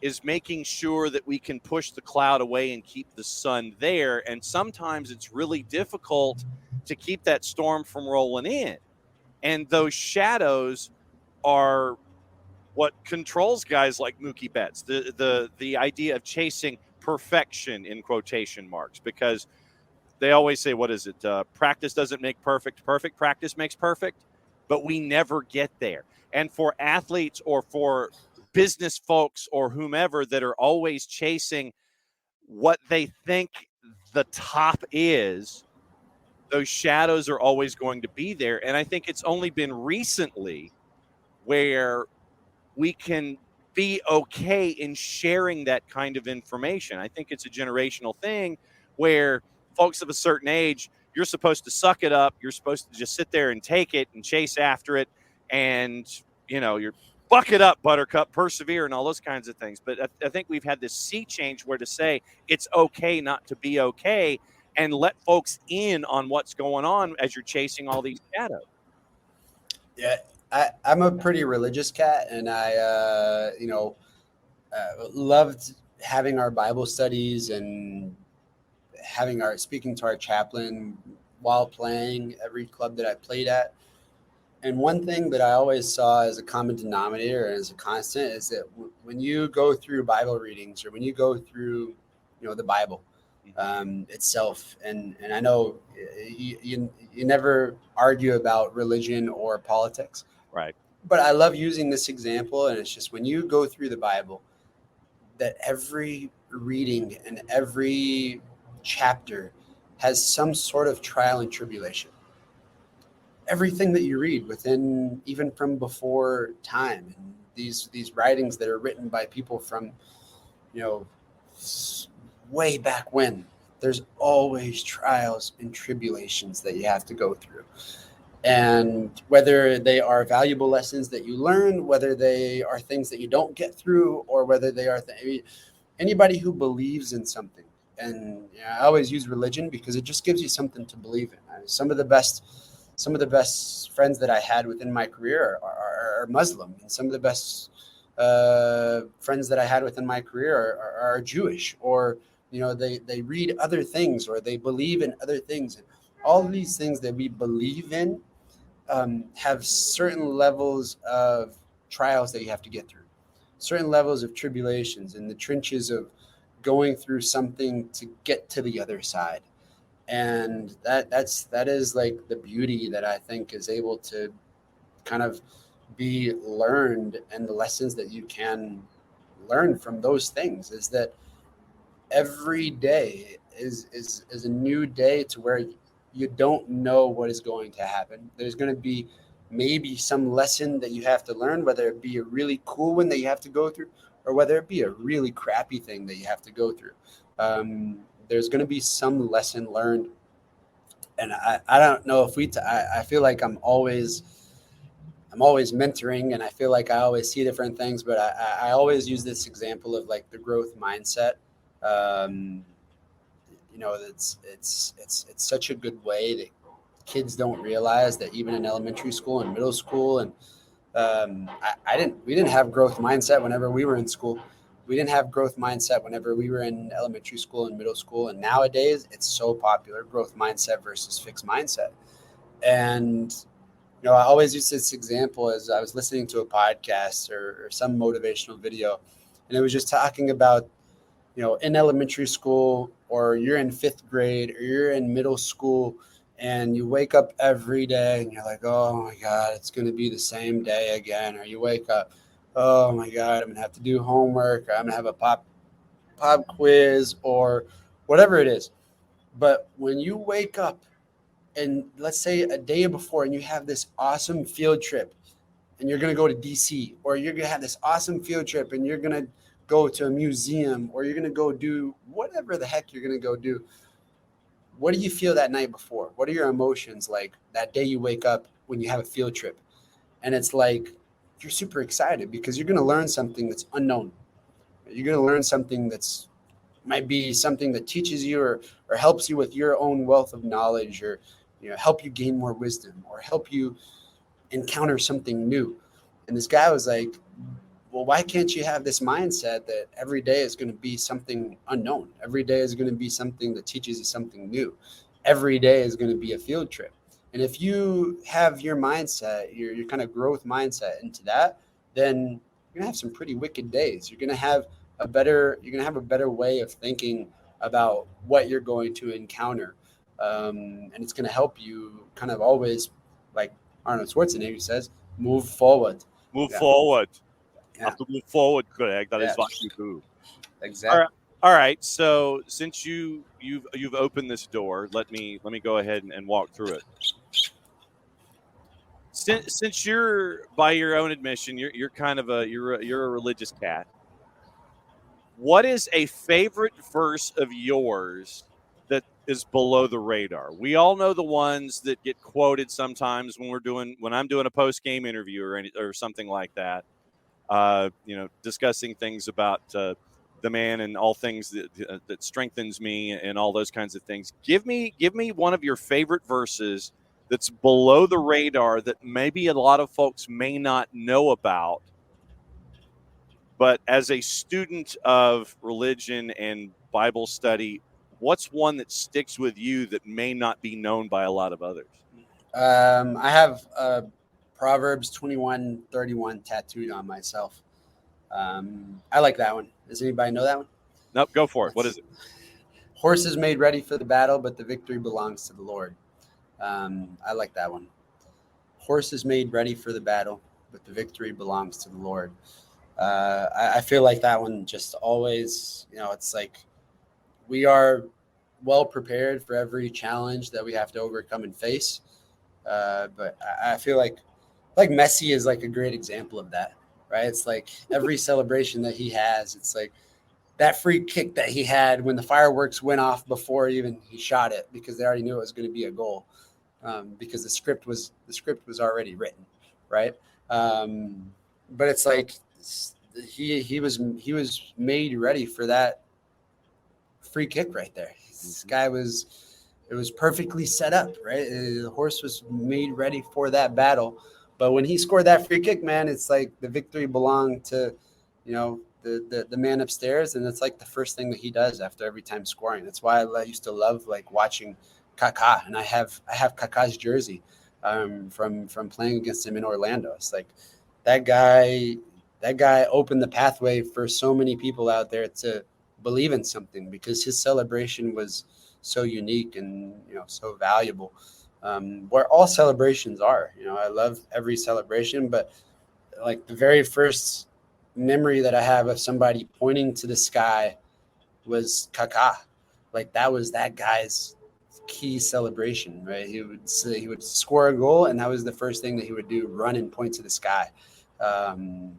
is making sure that we can push the cloud away and keep the sun there. And sometimes it's really difficult to keep that storm from rolling in. And those shadows are what controls guys like Mookie Betts, the idea of chasing perfection in quotation marks, because they always say, what is it? Practice doesn't make perfect. Perfect practice makes perfect. But we never get there. And for athletes or for business folks or whomever that are always chasing what they think the top is, those shadows are always going to be there. And I think it's only been recently where we can be okay in sharing that kind of information. I think it's a generational thing where folks of a certain age, you're supposed to suck it up. You're supposed to just sit there and take it and chase after it. And, you're buck it up, buttercup, persevere, and all those kinds of things. But I think we've had this sea change where to say it's okay not to be okay and let folks in on what's going on as you're chasing all these shadows. Yeah, I'm a pretty religious cat, and I, loved having our Bible studies and speaking to our chaplain while playing every club that I played at. And one thing that I always saw as a common denominator and as a constant is that when you go through Bible readings or when you go through, the Bible itself, and I know you never argue about religion or politics, right? But I love using this example, and it's just when you go through the Bible, that every reading and every chapter has some sort of trial and tribulation. Everything that you read within, even from before time, and these writings that are written by people from, way back when, there's always trials and tribulations that you have to go through. And whether they are valuable lessons that you learn, whether they are things that you don't get through, or whether they are anybody who believes in something. And I always use religion because it just gives you something to believe in. Some of the best friends that I had within my career are Muslim, and some of the best friends that I had within my career are Jewish, or they read other things, or they believe in other things. And all of these things that we believe in have certain levels of trials that you have to get through, certain levels of tribulations in the trenches of going through something to get to the other side. And that is like the beauty that I think is able to kind of be learned, and the lessons that you can learn from those things is that every day is a new day, to where you don't know what is going to happen. There's going to be maybe some lesson that you have to learn, whether it be a really cool one that you have to go through, or whether it be a really crappy thing that you have to go through. There's going to be some lesson learned. And I don't know if I feel like I'm always mentoring, and I feel like I always see different things, but I always use this example of like the growth mindset. It's such a good way that kids don't realize that even in elementary school and middle school, and we didn't have growth mindset whenever we were in school. We didn't have growth mindset whenever we were in elementary school and middle school. And nowadays it's so popular, growth mindset versus fixed mindset. And, I always use this example as I was listening to a podcast or some motivational video, and it was just talking about, in elementary school, or you're in 5th grade, or you're in middle school, and you wake up every day and you're like, oh my God, it's going to be the same day again. Or you wake up, oh my God, I'm going to have to do homework, or I'm going to have a pop quiz, or whatever it is. But when you wake up, and let's say a day before, and you have this awesome field trip, and you're going to go to DC, or you're going to have this awesome field trip, and you're going to go to a museum, or you're going to go do whatever the heck you're going to go do. What do you feel that night before? What are your emotions like that day you wake up when you have a field trip? And it's like, you're super excited because you're going to learn something that's unknown. You're going to learn something that's might be something that teaches you or helps you with your own wealth of knowledge, or help you gain more wisdom, or help you encounter something new. And this guy was like, well, why can't you have this mindset that every day is going to be something unknown? Every day is going to be something that teaches you something new. Every day is going to be a field trip. And if you have your mindset, your kind of growth mindset into that, then you're going to have some pretty wicked days. You're going to have a better way of thinking about what you're going to encounter. And it's going to help you kind of always, like Arnold Schwarzenegger says, move forward. Move forward. Yeah. Have to move forward, Greg. That is what you do. Exactly. All right. So since you've opened this door, let me go ahead and walk through it. Since you're, by your own admission, you're kind of you're a religious cat. What is a favorite verse of yours that is below the radar? We all know the ones that get quoted sometimes when I'm doing a post-game interview or something like that. Discussing things about the man and all things that strengthens me and all those kinds of things. Give me one of your favorite verses that's below the radar that maybe a lot of folks may not know about. But as a student of religion and Bible study, what's one that sticks with you that may not be known by a lot of others? I have Proverbs 21:31 tattooed on myself. I like that one. Does anybody know that one? Nope, go for it. What is it? Horse is made ready for the battle, but the victory belongs to the Lord. I like that one. Horse is made ready for the battle, but the victory belongs to the Lord. I feel like that one just always, it's like we are well prepared for every challenge that we have to overcome and face. But I feel like Messi is like a great example of that, right? It's like every celebration that he has, it's like that free kick that he had when the fireworks went off before even he shot it, because they already knew it was going to be a goal, because the script was already written, right? But it's like he was made ready for that free kick right there. This guy it was perfectly set up, right? The horse was made ready for that battle. But when he scored that free kick, man, it's like the victory belonged to, the man upstairs, and it's like the first thing that he does after every time scoring. That's why I used to love like watching Kaká, and I have Kaká's jersey from playing against him in Orlando. It's like that guy opened the pathway for so many people out there to believe in something, because his celebration was so unique and so valuable. Where all celebrations are, I love every celebration, but like the very first memory that I have of somebody pointing to the sky was Kaká. Like that was that guy's key celebration, right? He would score a goal, and that was the first thing that he would do, run and point to the sky. And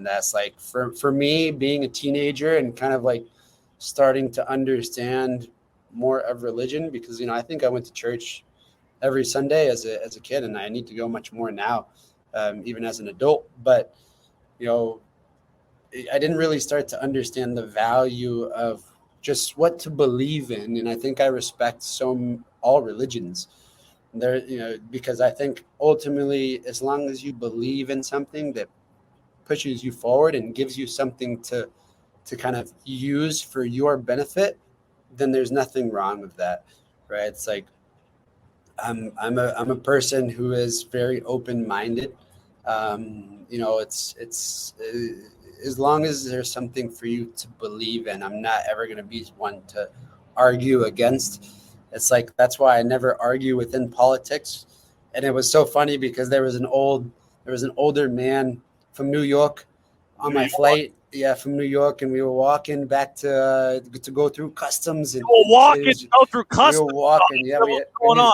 that's like for me, being a teenager and kind of like starting to understand more of religion, because I think I went to church every Sunday as a kid, and I need to go much more now, even as an adult. But I didn't really start to understand the value of just what to believe in, and I think I respect all religions there, because I think ultimately, as long as you believe in something that pushes you forward and gives you something to kind of use for your benefit, then there's nothing wrong with that, right? It's like I'm a person who is very open-minded. It's as long as there's something for you to believe in, I'm not ever going to be one to argue against. It's like that's why I never argue within politics. And it was so funny because there was an older man from New York on my flight. Yeah, from New York, and we were walking back to go through customs. And go through customs. We were walking. Yeah, what's going on?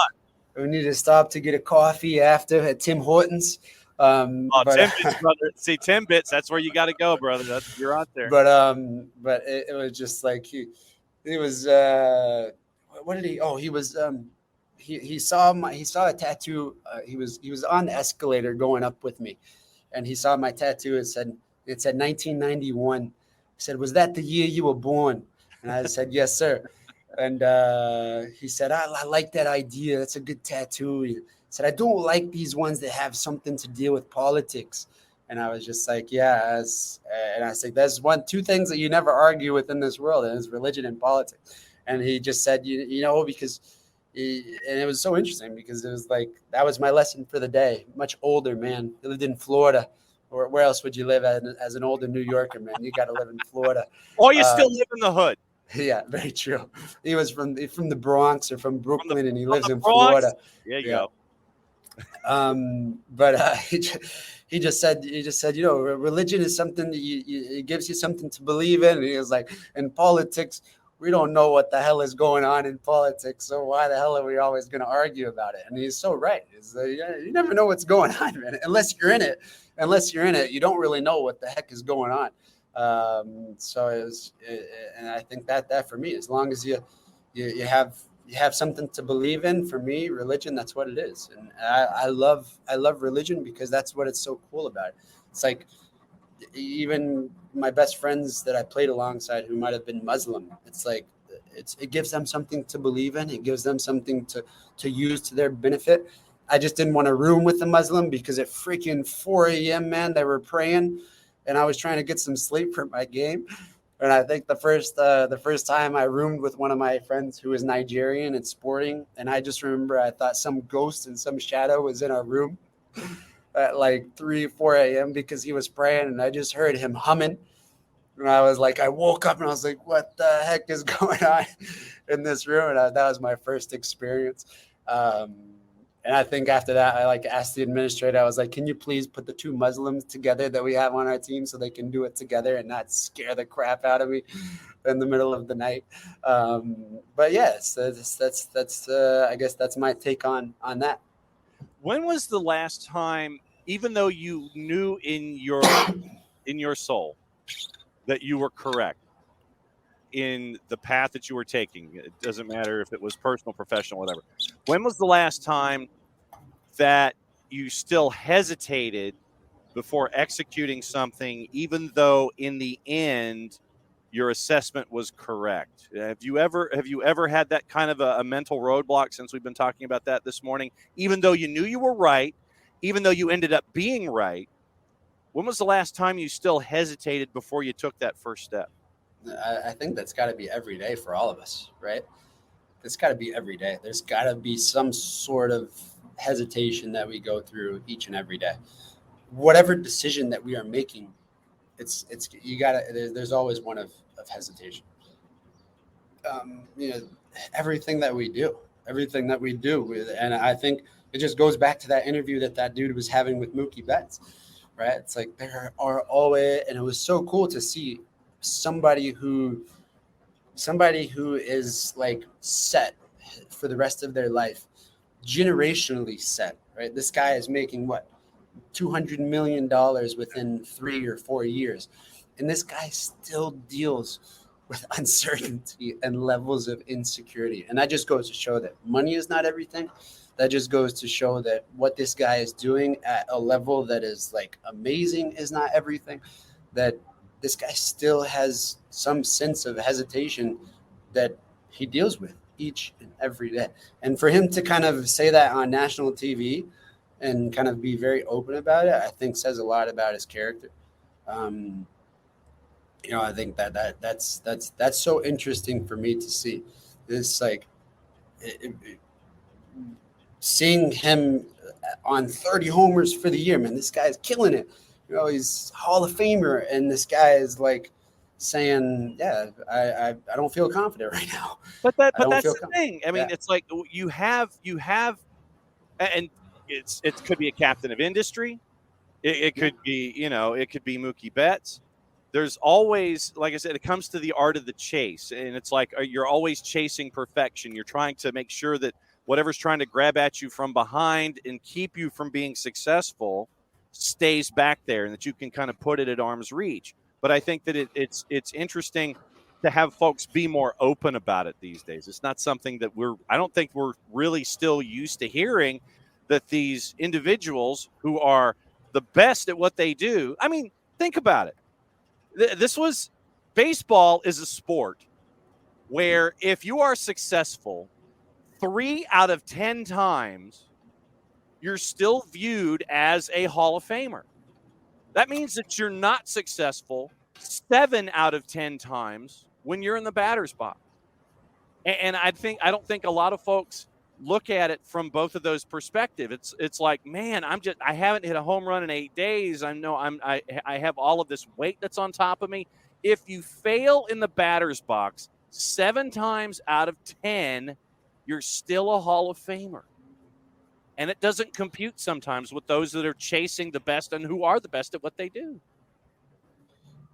We needed to stop to get a coffee after at Tim Hortons. Timbits, brother. See, Timbits, that's where you got to go, brother. You're out there. But it was just like he was. What did he? Oh, he was. He saw a tattoo. He was on the escalator going up with me, and he saw my tattoo. It said 1991. He said, "Was that the year you were born?" And I said, "Yes, sir." And he said, I like that idea. That's a good tattoo. He said, I don't like these ones that have something to deal with politics. And I was just like, yeah. And I said, there's two things that you never argue with in this world, and it's religion and politics. And he just said, because and it was so interesting because it was like, that was my lesson for the day. Much older man. He lived in Florida. Or where else would you live as an older New Yorker, man? You got to live in Florida. Or you still live in the hood. Yeah, very true. He was from the Bronx or from Brooklyn, and he lives in Florida. There you go. But he just said, religion is something that it gives you something to believe in. And he was like, in politics, we don't know what the hell is going on in politics, so why the hell are we always going to argue about it? And he's so right. You never know what's going on, man. Unless you're in it, you don't really know what the heck is going on. So it was, and I think that for me, as long as you have something to believe in, for me, religion, that's what it is. And I love religion because that's what it's so cool about it. It's like, even my best friends that I played alongside who might have been Muslim, it's like, it gives them something to believe in. It gives them something to use to their benefit. I just didn't want to room with the Muslim because at freaking 4 a.m., man, they were praying. And I was trying to get some sleep for my game. And I think the first time I roomed with one of my friends who was Nigerian and sporting, and I just remember I thought some ghost and some shadow was in our room at like 3, 4 a.m. because he was praying, and I just heard him humming. And I was like, I woke up and I was like, what the heck is going on in this room? And that was my first experience. And I think after that, I asked the administrator, I was like, can you please put the two Muslims together that we have on our team so they can do it together and not scare the crap out of me in the middle of the night. But yes, that's I guess that's my take on that. When was the last time, even though you knew in your soul that you were correct in the path that you were taking, it doesn't matter if it was personal, professional, whatever, when was the last time that you still hesitated before executing something, even though in the end your assessment was correct? Have you ever had that kind of a mental roadblock, since we've been talking about that this morning, even though you knew you were right, even though you ended up being right? When was the last time you still hesitated before you took that first step? I think that's got to be every day for all of us, right? It's got to be every day. There's got to be some sort of hesitation that we go through each and every day. Whatever decision that we are making, it's you got to. There's always one of hesitation. Everything that we do, and I think it just goes back to that interview that dude was having with Mookie Betts, right? It's like there are always, and it was so cool to see somebody who is like set for the rest of their life, generationally set, right? This guy is making what, $200 million within 3 or 4 years. And this guy still deals with uncertainty and levels of insecurity. And that just goes to show that money is not everything. That just goes to show that what this guy is doing at a level that is like amazing is not everything. That this guy still has some sense of hesitation that he deals with each and every day. And for him to kind of say that on national TV and kind of be very open about it, I think says a lot about his character. I think that's so interesting for me to see. This seeing him on 30 homers for the year, man, this guy's killing it. He's Hall of Famer, and this guy is like saying, "Yeah, I don't feel confident right now." But that's the thing. I mean, It's like you have, and it could be a captain of industry. It could be, it could be Mookie Betts. There's always, like I said, it comes to the art of the chase, and it's like you're always chasing perfection. You're trying to make sure that whatever's trying to grab at you from behind and keep you from being successful stays back there, and that you can kind of put it at arm's reach. But I think that it's interesting to have folks be more open about it these days. It's not something that I don't think we're really still used to hearing, that these individuals who are the best at what they do. I mean, think about it. Baseball is a sport where if you are successful 3 out of 10 times, you're still viewed as a Hall of Famer. That means that you're not successful 7 out of 10 times when you're in the batter's box. And I don't think a lot of folks look at it from both of those perspectives. It's like, man, I haven't hit a home run in 8 days. I have all of this weight that's on top of me. If you fail in the batter's box 7 times out of 10, you're still a Hall of Famer. And it doesn't compute sometimes with those that are chasing the best and who are the best at what they do.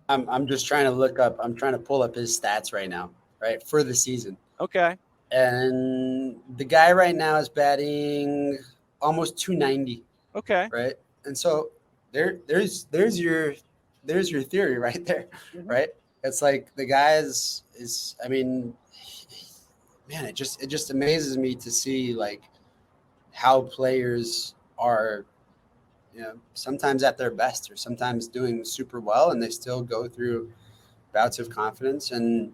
I'm just trying to pull up his stats right now, right, for the season. Okay. And the guy right now is batting almost 290. Okay. Right. And so there's your theory right there. Mm-hmm. Right. It's like the guy is I mean, man, it just amazes me to see like how players are, sometimes at their best or sometimes doing super well, and they still go through bouts of confidence. And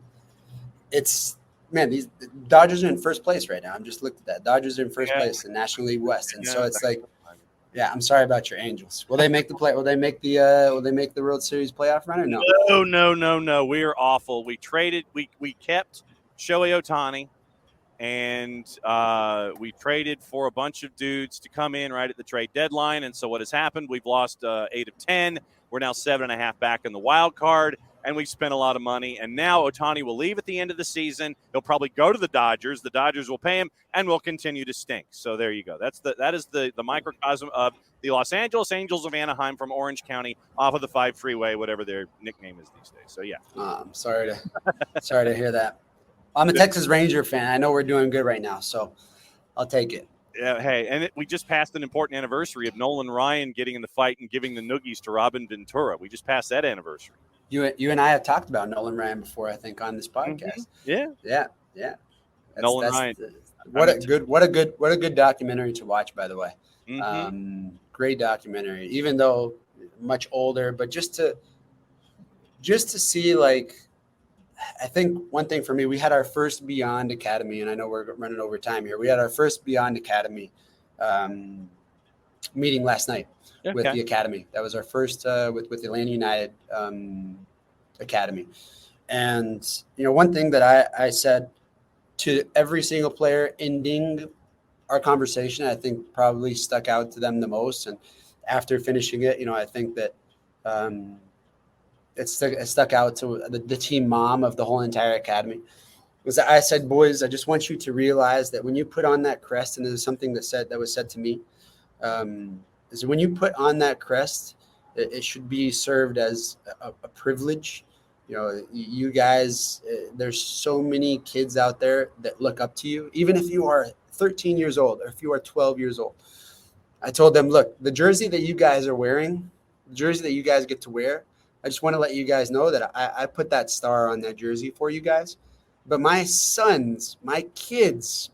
it's, man, these Dodgers are in first place right now. I'm just looked at that. Dodgers are in first place in National League West. And so it's like, yeah, I'm sorry about your Angels. Will they make the play? Will they make the World Series playoff run or no? No. We are awful. We kept Shohei Ohtani, and we traded for a bunch of dudes to come in right at the trade deadline. And so what has happened? We've lost 8 of 10. We're now 7.5 back in the wild card. and we've spent a lot of money. And now Ohtani will leave at the end of the season. He'll probably go to the Dodgers. The Dodgers will pay him, and will continue to stink. So there you go. That is the microcosm of the Los Angeles Angels of Anaheim from Orange County off of the 5 freeway, whatever their nickname is these days. So, yeah. I'm sorry to hear that. I'm a Texas Ranger fan. I know we're doing good right now, so I'll take it. Yeah, hey, and we just passed an important anniversary of Nolan Ryan getting in the fight and giving the noogies to Robin Ventura. We just passed that anniversary. You and I have talked about Nolan Ryan before, I think, on this podcast. Mm-hmm. Yeah. Nolan Ryan. What a good documentary to watch, by the way. Mm-hmm. Great documentary, even though much older, but just to see, like, I think one thing for me, we had our first Beyond Academy, and I know we're running over time here. We had our first Beyond Academy meeting last night with the Academy. That was our first with the Atlanta United Academy. And, one thing that I said to every single player ending our conversation, I think probably stuck out to them the most. And after finishing it, I think that it stuck out to the team mom of the whole entire academy. Was that I said, boys, I just want you to realize that when you put on that crest, and this is something that was said to me, is when you put on that crest, it should be served as a privilege. You guys, there's so many kids out there that look up to you, even if you are 13 years old or if you are 12 years old. I told them, look, the jersey that you guys are wearing, the jersey that you guys get to wear, I just want to let you guys know that I put that star on that jersey for you guys. But my sons, my kids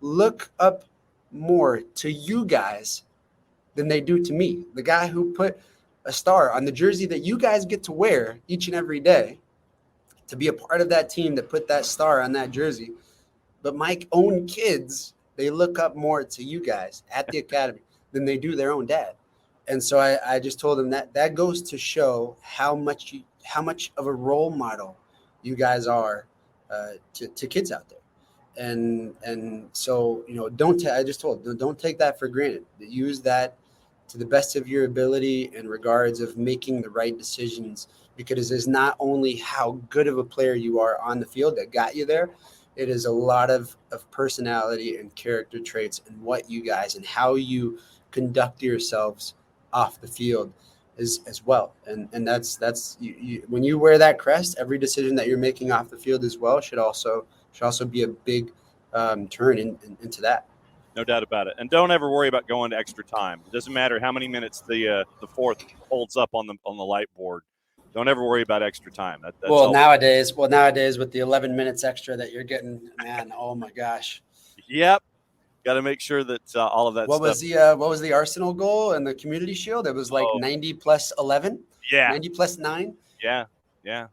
look up more to you guys than they do to me. The guy who put a star on the jersey that you guys get to wear each and every day, to be a part of that team that put that star on that jersey. But my own kids, they look up more to you guys at the academy than they do their own dad. And so I just told them that goes to show how much of a role model you guys are to kids out there. And so, I just told them, don't take that for granted. Use that to the best of your ability in regards of making the right decisions, because it's not only how good of a player you are on the field that got you there. It is a lot of personality and character traits and what you guys and how you conduct yourselves off the field as well. And that's you, when you wear that crest, every decision that you're making off the field as well should also be a big turn into that. No doubt about it. And don't ever worry about going to extra time. It doesn't matter how many minutes the fourth holds up on the light board. Don't ever worry about extra time. That's nowadays with the 11 minutes extra that you're getting, man, oh my gosh. Yep. Got to make sure that all of that what stuff. Was the Arsenal goal in the Community Shield? It was like 90 plus 11. Yeah. 90 plus 9. Yeah.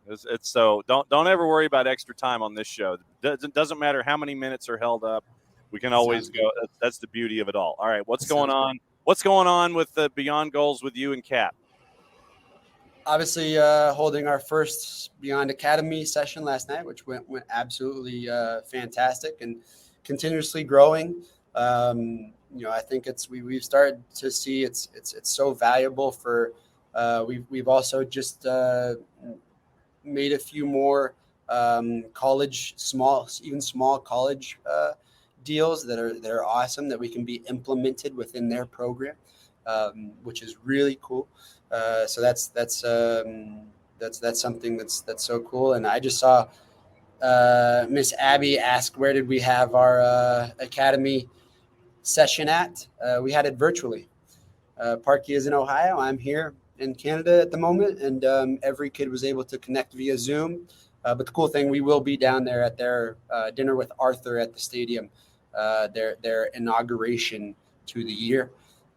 It's so don't ever worry about extra time on this show. It doesn't matter how many minutes are held up. We can always go. That's the beauty of it all. All right, what's going on? What's going on with the Beyond Goals with you and Cap? Obviously, holding our first Beyond Academy session last night, which went absolutely fantastic and continuously growing. I think we've started to see it's so valuable for. We've also just made a few more small college deals that are awesome that we can be implemented within their program, which is really cool. So that's something that's so cool. And I just saw Miss Abby ask, where did we have our academy session at? We had it virtually. Parky is in Ohio. I'm here in Canada at the moment, and every kid was able to connect via Zoom. But the cool thing, we will be down there at their dinner with Arthur at the stadium, their inauguration to the year,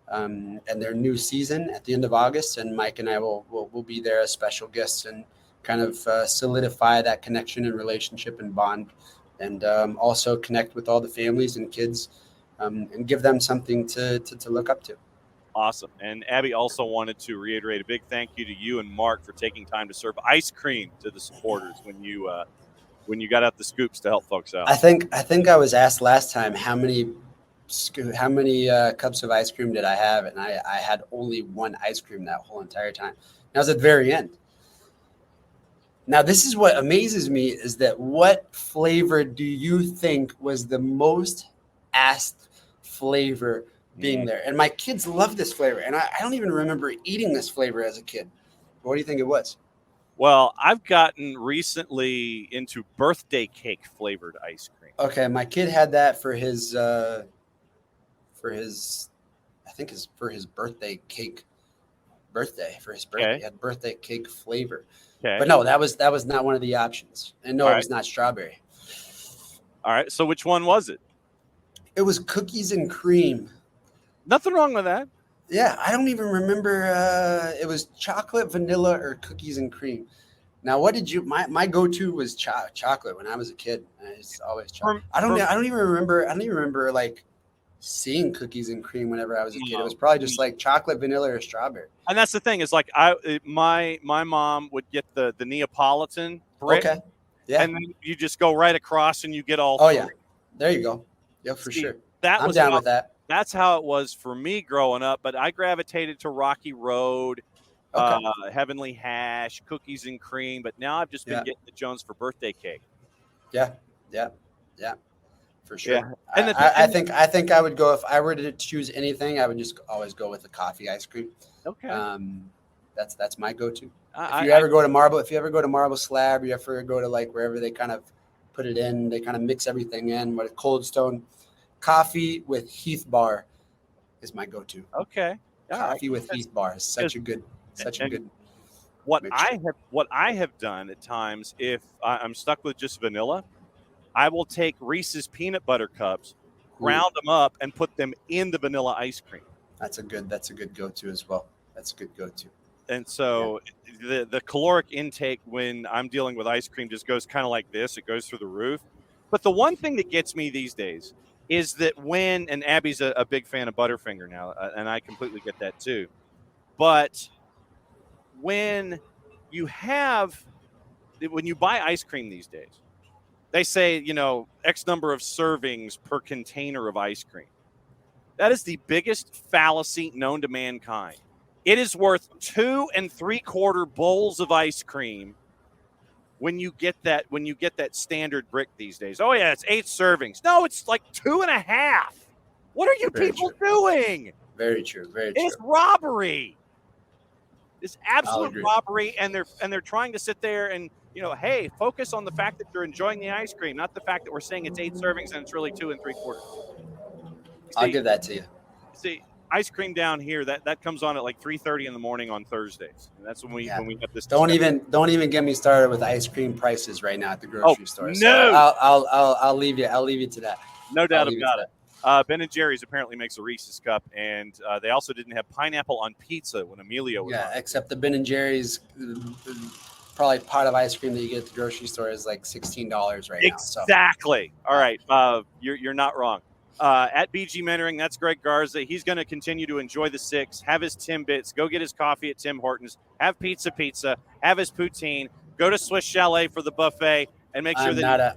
and their new season at the end of August. And Mike and I will be there as special guests and kind of solidify that connection and relationship and bond, and also connect with all the families and kids and give them something to look up to. Awesome. And Abby also wanted to reiterate a big thank you to you and Mark for taking time to serve ice cream to the supporters when you got out the scoops to help folks out. I think I was asked last time how many cups of ice cream did I have, and I had only one ice cream that whole entire time. That was at the very end. Now, this is what amazes me is that what flavor do you think was the most asked flavor being there? And my kids love this flavor, and I don't even remember eating this flavor as a kid. What do you think it was? Well, I've gotten recently into birthday cake flavored ice cream. Okay, my kid had that for his birthday cake. For his birthday, Okay. he had birthday cake flavor. Okay. But no, that was not one of the options, and no, All it right. was not strawberry. All right. So which one was it? It was cookies and cream. Nothing wrong with that. Yeah, I don't even remember. It was chocolate, vanilla, or cookies and cream. Now, what did you? My go-to was chocolate when I was a kid. It's always chocolate. I don't even remember like seeing cookies and cream whenever I was a kid. It was probably just like chocolate, vanilla, or strawberry. And that's the thing is like my mom would get the Neapolitan brick. Okay. Yeah. And then you just go right across and you get all. Oh three. yeah. There you go. Yeah, for sure. I'm down with that. That's how it was for me growing up. But I gravitated to Rocky Road, Heavenly Hash, cookies and cream. But now I've just been getting the Jones for birthday cake. Yeah. For sure. Yeah. And I think I would go if I were to choose anything. I would just always go with the coffee ice cream. Okay. That's my go-to. If you ever go to Marble Slab, or you ever go to like wherever they kind of put it in, they kind of mix everything in. What Cold Stone coffee with Heath bar is my go-to. Okay. Coffee with Heath bar is such a good. What I have done at times, if I'm stuck with just vanilla, I will take Reese's peanut butter cups, ground them up, and put them in the vanilla ice cream. That's a good go-to as well. That's a good go-to. And so the caloric intake when I'm dealing with ice cream just goes kind of like this. It goes through the roof. But the one thing that gets me these days is that and Abby's a big fan of Butterfinger now, and I completely get that too. But when you buy ice cream these days, they say, X number of servings per container of ice cream. That is the biggest fallacy known to mankind. It is worth 2 3/4 bowls of ice cream when you get that standard brick these days. Oh yeah, it's 8 servings. No, it's like 2.5. What are you people doing? Very true. It's robbery. It's absolute robbery, and they're trying to sit there and hey, focus on the fact that you're enjoying the ice cream, not the fact that we're saying it's 8 servings and it's really 2 3/4. I'll give that to you. See, ice cream down here that comes on at like 3:30 in the morning on Thursdays, and that's when we get this. Don't even get me started with ice cream prices right now at the grocery store. No, so I'll leave you. I'll leave you to that. No doubt about it. Ben & Jerry's apparently makes a Reese's cup, and they also didn't have pineapple on pizza when Emilio was on. Except the Ben & Jerry's probably pot of ice cream that you get at the grocery store is like $16 right now. Exactly. All right. You're not wrong. At BG Mentoring, that's Greg Garza. He's going to continue to enjoy the 6, have his Timbits, go get his coffee at Tim Hortons, have pizza, have his poutine, go to Swiss Chalet for the buffet, and make sure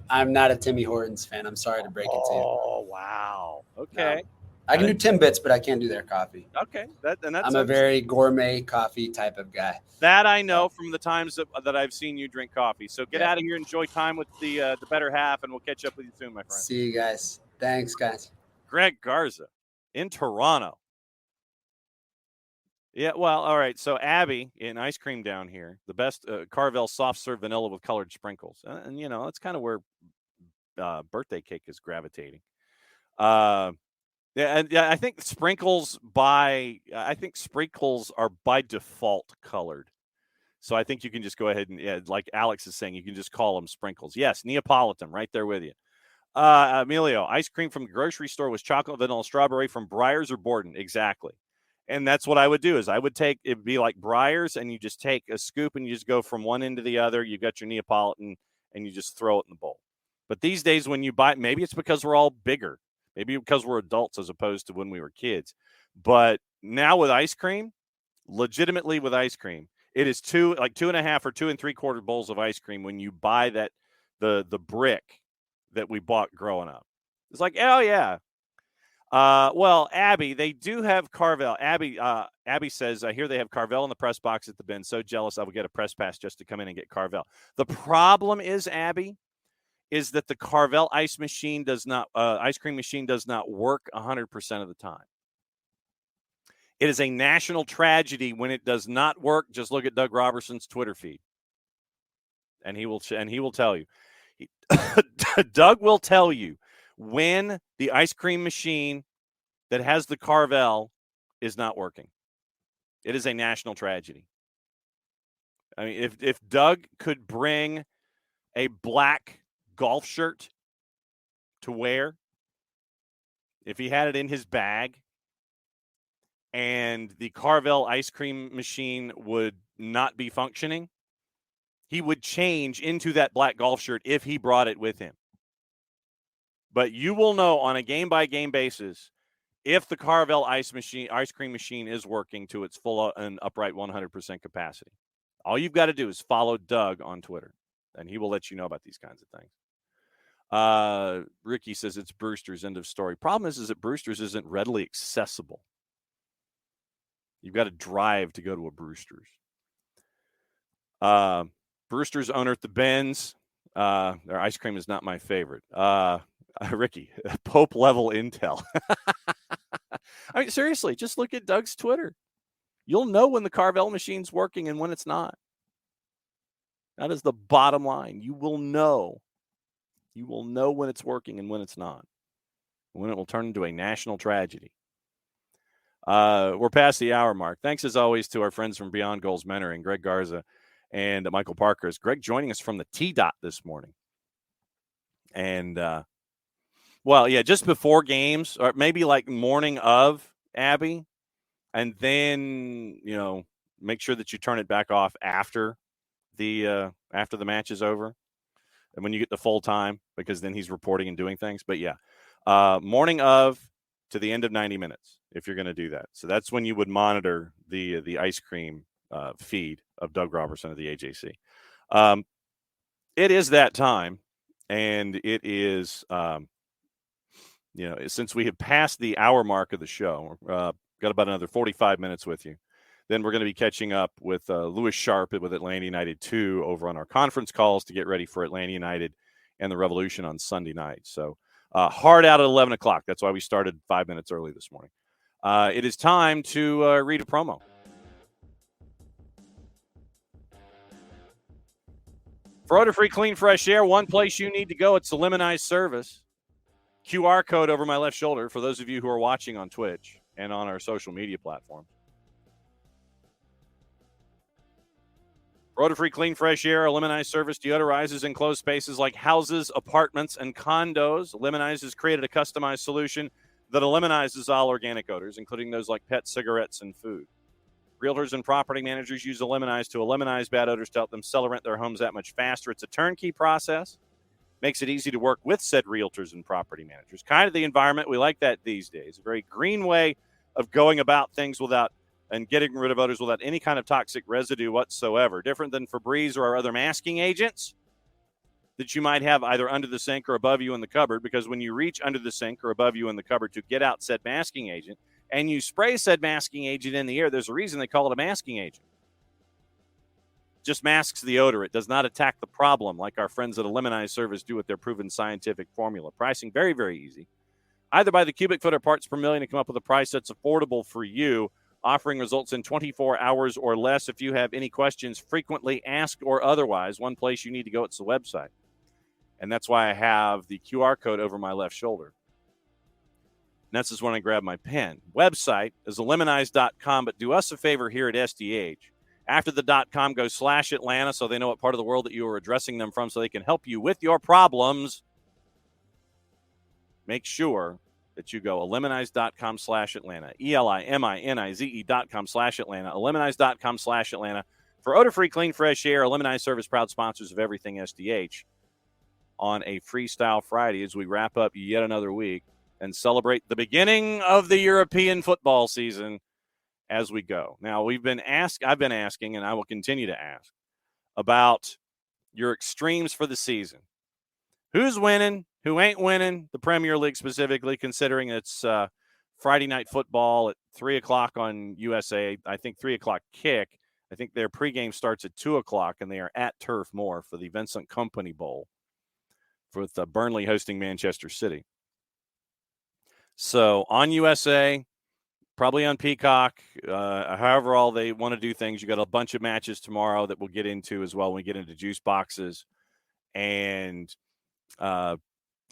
I'm not a Timmy Hortons fan. I'm sorry to break it to you. Oh, wow. Okay. No. I can do Timbits, but I can't do their coffee. Okay. I'm a very gourmet coffee type of guy. That I know from the times that I've seen you drink coffee. So get out of here, enjoy time with the better half, and we'll catch up with you soon, my friend. See you guys. Thanks, guys. Greg Garza in Toronto. Yeah, well, all right. So Abby in ice cream down here, the best Carvel soft serve vanilla with colored sprinkles, and that's kind of where birthday cake is gravitating. I think sprinkles are by default colored. So I think you can just go ahead and, like Alex is saying, you can just call them sprinkles. Yes, Neapolitan, right there with you. Emilio, ice cream from the grocery store was chocolate, vanilla, strawberry from Breyers or Borden. Exactly. And that's what I would do is it'd be like Breyers, and you just take a scoop and you just go from one end to the other. You got your Neapolitan and you just throw it in the bowl. But these days when you buy, maybe it's because we're all bigger, maybe because we're adults as opposed to when we were kids. But now with ice cream, legitimately with ice cream, it is 2.5 or 2 3/4 bowls of ice cream when you buy that the brick that we bought growing up. It's like, oh yeah. Well, Abby, they do have Carvel. Abby says, I hear they have Carvel in the press box at the bin. So jealous I would get a press pass just to come in and get Carvel. The problem is, Abby, is that the Carvel ice cream machine does not work 100% of the time. It is a national tragedy when it does not work. Just look at Doug Robertson's Twitter feed, and he will tell you. Doug will tell you when the ice cream machine that has the Carvel is not working. It is a national tragedy. I mean, if Doug could bring a black golf shirt to wear, if he had it in his bag, and the Carvel ice cream machine would not be functioning, he would change into that black golf shirt if he brought it with him. But you will know on a game-by-game basis if the Carvel ice cream machine is working to its full and upright 100% capacity. All you've got to do is follow Doug on Twitter, and he will let you know about these kinds of things. Ricky says it's Brewster's, end of story. Problem is that Brewster's isn't readily accessible. You've got to drive to go to a Brewster's. Brewster's owner at the Benz. Their ice cream is not my favorite. Ricky, Pope level intel. I mean, seriously, just look at Doug's Twitter. You'll know when the Carvel machine's working and when it's not. That is the bottom line. You will know. You will know when it's working and when it's not. When it will turn into a national tragedy. We're past the hour mark. Thanks, as always, to our friends from Beyond Goals Mentoring, Greg Garza and Michael Parker. Is Greg joining us from the T-Dot this morning? And, just before games, or maybe like morning of, Abby, and then, make sure that you turn it back off after the match is over and when you get the full time, because then he's reporting and doing things. But, morning of to the end of 90 minutes, if you're going to do that. So that's when you would monitor the ice cream feed of Doug Robertson of the AJC. It is that time, and it is, since we have passed the hour mark of the show, got about another 45 minutes with you. Then we're going to be catching up with Lewis Sharp with Atlanta United 2 over on our conference calls to get ready for Atlanta United and the Revolution on Sunday night. So, hard out at 11 o'clock. That's why we started 5 minutes early this morning. It is time to read a promo. For odor-free, clean, fresh air, one place you need to go. It's the Lemonize service. QR code over my left shoulder for those of you who are watching on Twitch and on our social media platforms. For odor-free, clean, fresh air, a Lemonize service deodorizes enclosed spaces like houses, apartments, and condos. Lemonize has created a customized solution that eliminizes all organic odors, including those like pet cigarettes and food. Realtors and property managers use Lemonize to eliminate bad odors to help them sell or rent their homes that much faster. It's a turnkey process. Makes it easy to work with said realtors and property managers. Kind of the environment we like that these days. A very green way of going about things and getting rid of odors without any kind of toxic residue whatsoever. Different than Febreze or our other masking agents that you might have either under the sink or above you in the cupboard, because when you reach under the sink or above you in the cupboard to get out said masking agent and you spray said masking agent in the air, there's a reason they call it a masking agent. Just masks the odor. It does not attack the problem like our friends at a Lemonize service do with their proven scientific formula. Pricing very, very easy. Either by the cubic foot or parts per million to come up with a price that's affordable for you. Offering results in 24 hours or less. If you have any questions, frequently asked or otherwise, one place you need to go, it's the website. And that's why I have the QR code over my left shoulder. And that's just when I grab my pen. Website is lemonize.com, but do us a favor here at SDH. After the .com, go /Atlanta so they know what part of the world that you are addressing them from so they can help you with your problems. Make sure that you go lemonize.com /Atlanta, ELIMINIZE.com /Atlanta, lemonize.com /Atlanta. For odor-free, clean, fresh air, Lemonize service, proud sponsors of everything SDH on a Freestyle Friday as we wrap up yet another week and celebrate the beginning of the European football season as we go. Now, I've been asking, and I will continue to ask, about your extremes for the season. Who's winning? who ain't winning the Premier League specifically, considering it's Friday night football at 3 o'clock on USA. I think 3 o'clock kick. I think their pregame starts at 2 o'clock, and they are at Turf Moor for the Vincent Kompany Bowl with Burnley hosting Manchester City. So on USA, probably on Peacock, however all they want to do things. You got a bunch of matches tomorrow that we'll get into as well when we get into juice boxes. And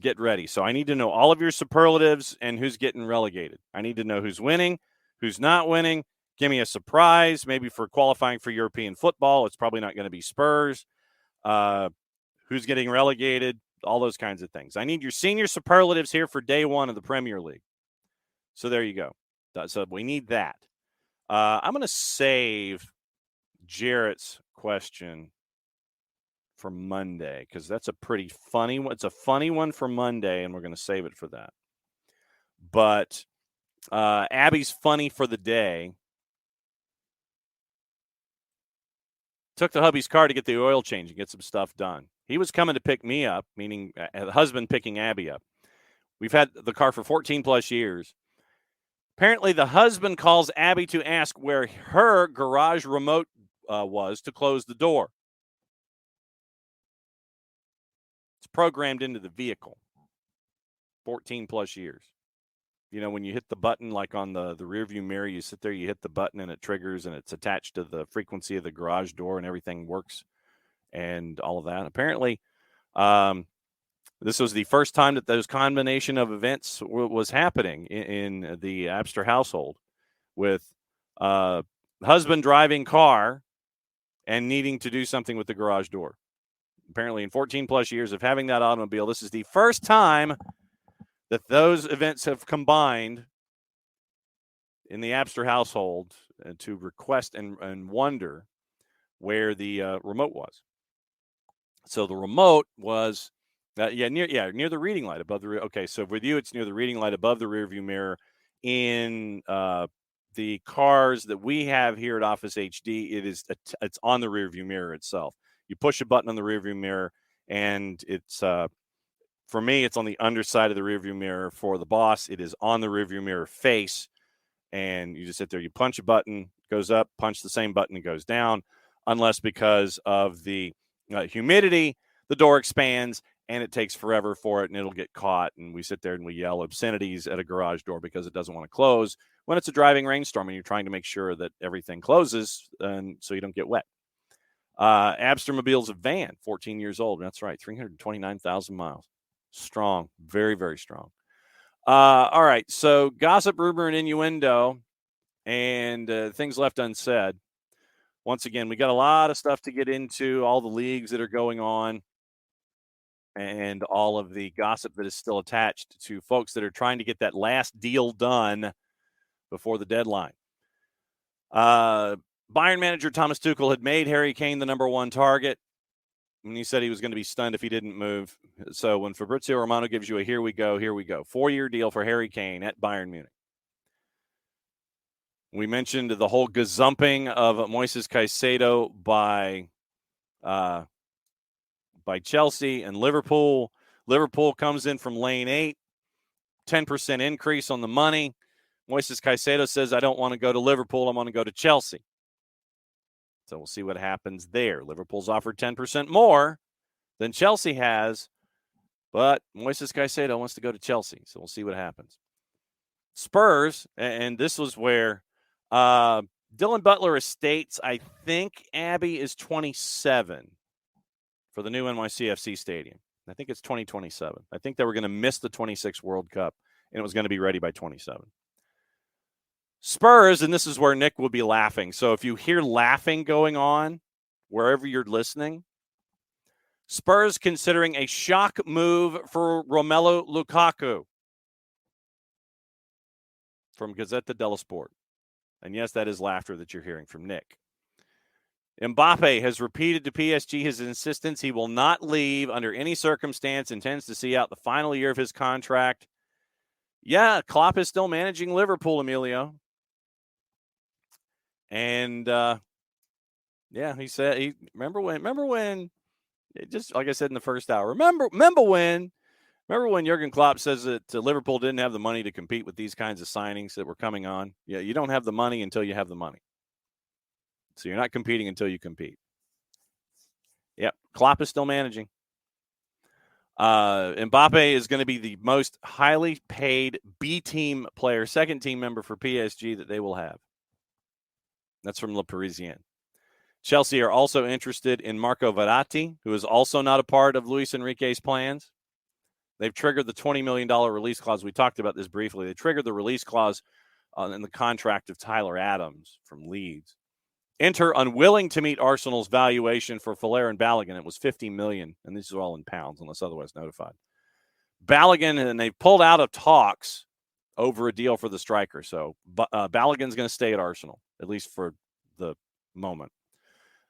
get ready. So I need to know all of your superlatives and who's getting relegated. I need to know who's winning, who's not winning. Give me a surprise, maybe for qualifying for European football. It's probably not going to be Spurs. Who's getting relegated, all those kinds of things. I need your senior superlatives here for day one of the Premier League. So there you go. So we need that. I'm going to save Jarrett's question for Monday because that's a pretty funny one. It's a funny one for Monday, and we're going to save it for that. But Abby's funny for the day. Took the hubby's car to get the oil change and get some stuff done. He was coming to pick me up, meaning the husband picking Abby up. We've had the car for 14 plus years. Apparently, the husband calls Abby to ask where her garage remote was to close the door. It's programmed into the vehicle. 14 plus years. You know, when you hit the button, like on the rearview mirror, you sit there, you hit the button, and it triggers, and it's attached to the frequency of the garage door, and everything works and all of that. Apparently, this was the first time that those combination of events was happening in the Abster household, with husband driving car and needing to do something with the garage door. Apparently, in 14 plus years of having that automobile, this is the first time that those events have combined in the Abster household to request and wonder where the remote was. So the remote was near the reading light above the okay. So with you, it's near the reading light above the rearview mirror. In the cars that we have here at Office HD, it's on the rearview mirror itself. You push a button on the rearview mirror, and it's for me, it's on the underside of the rearview mirror. For the boss, it is on the rearview mirror face, and you just sit there. You punch a button, goes up, punch the same button, it goes down. Unless because of the humidity, the door expands, and it takes forever for it, and it'll get caught. And we sit there and we yell obscenities at a garage door because it doesn't want to close when it's a driving rainstorm and you're trying to make sure that everything closes and so you don't get wet. Abstermobile's a van, 14 years old. That's right, 329,000 miles. Strong, very, very strong. All right, so gossip, rumor, and innuendo, and things left unsaid. Once again, we got a lot of stuff to get into, all the leagues that are going on, and all of the gossip that is still attached to folks that are trying to get that last deal done before the deadline. Bayern manager Thomas Tuchel had made Harry Kane the number one target, and he said he was going to be stunned if he didn't move. So when Fabrizio Romano gives you a here we go, 4-year deal for Harry Kane at Bayern Munich. We mentioned the whole gazumping of Moises Caicedo by Chelsea and Liverpool. Liverpool comes in from lane 8, 10% increase on the money. Moises Caicedo says, I don't want to go to Liverpool. I want to go to Chelsea. So we'll see what happens there. Liverpool's offered 10% more than Chelsea has, but Moises Caicedo wants to go to Chelsea. So we'll see what happens. Spurs, and this was where Dylan Butler Estates, I think Abby is 27 for the new NYCFC stadium. I think it's 2027. I think they were going to miss the 26 World Cup, and it was going to be ready by 27. Spurs, and this is where Nick will be laughing. So if you hear laughing going on wherever you're listening, Spurs considering a shock move for Romelu Lukaku from Gazzetta dello Sport. And yes, that is laughter that you're hearing from Nick. Mbappe has repeated to PSG his insistence he will not leave under any circumstance, intends to see out the final year of his contract. Yeah, Klopp is still managing Liverpool, Emilio. And, he said, remember when, just like I said in the first hour, remember when Remember when Jurgen Klopp says that Liverpool didn't have the money to compete with these kinds of signings that were coming on? Yeah, you don't have the money until you have the money. So you're not competing until you compete. Yep, Klopp is still managing. Mbappe is going to be the most highly paid B-team player, second-team member for PSG that they will have. That's from Le Parisien. Chelsea are also interested in Marco Verratti, who is also not a part of Luis Enrique's plans. They've triggered the $20 million release clause. We talked about this briefly. They triggered the release clause in the contract of Tyler Adams from Leeds. Inter unwilling to meet Arsenal's valuation for Folair and Balogun. It was $50 million, and these are all in pounds unless otherwise notified. Balogun, and they've pulled out of talks over a deal for the striker. So Balogun's going to stay at Arsenal, at least for the moment.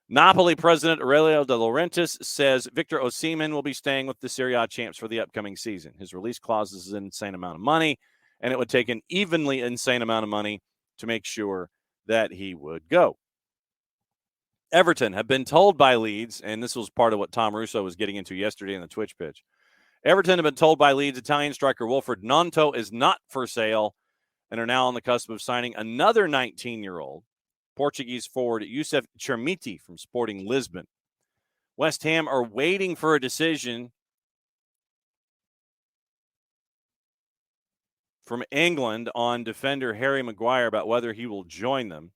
Napoli president Aurelio De Laurentiis says Victor Osimhen will be staying with the Serie A champs for the upcoming season. His release clause is an insane amount of money, and it would take an evenly insane amount of money to make sure that he would go. Everton have been told by Leeds, and this was part of what Tom Russo was getting into yesterday in the Twitch pitch. Everton have been told by Leeds Italian striker Wilfred Gnonto is not for sale and are now on the cusp of signing another 19-year-old Portuguese forward Youssef Chermiti from Sporting Lisbon. West Ham are waiting for a decision from England on defender Harry Maguire about whether he will join them.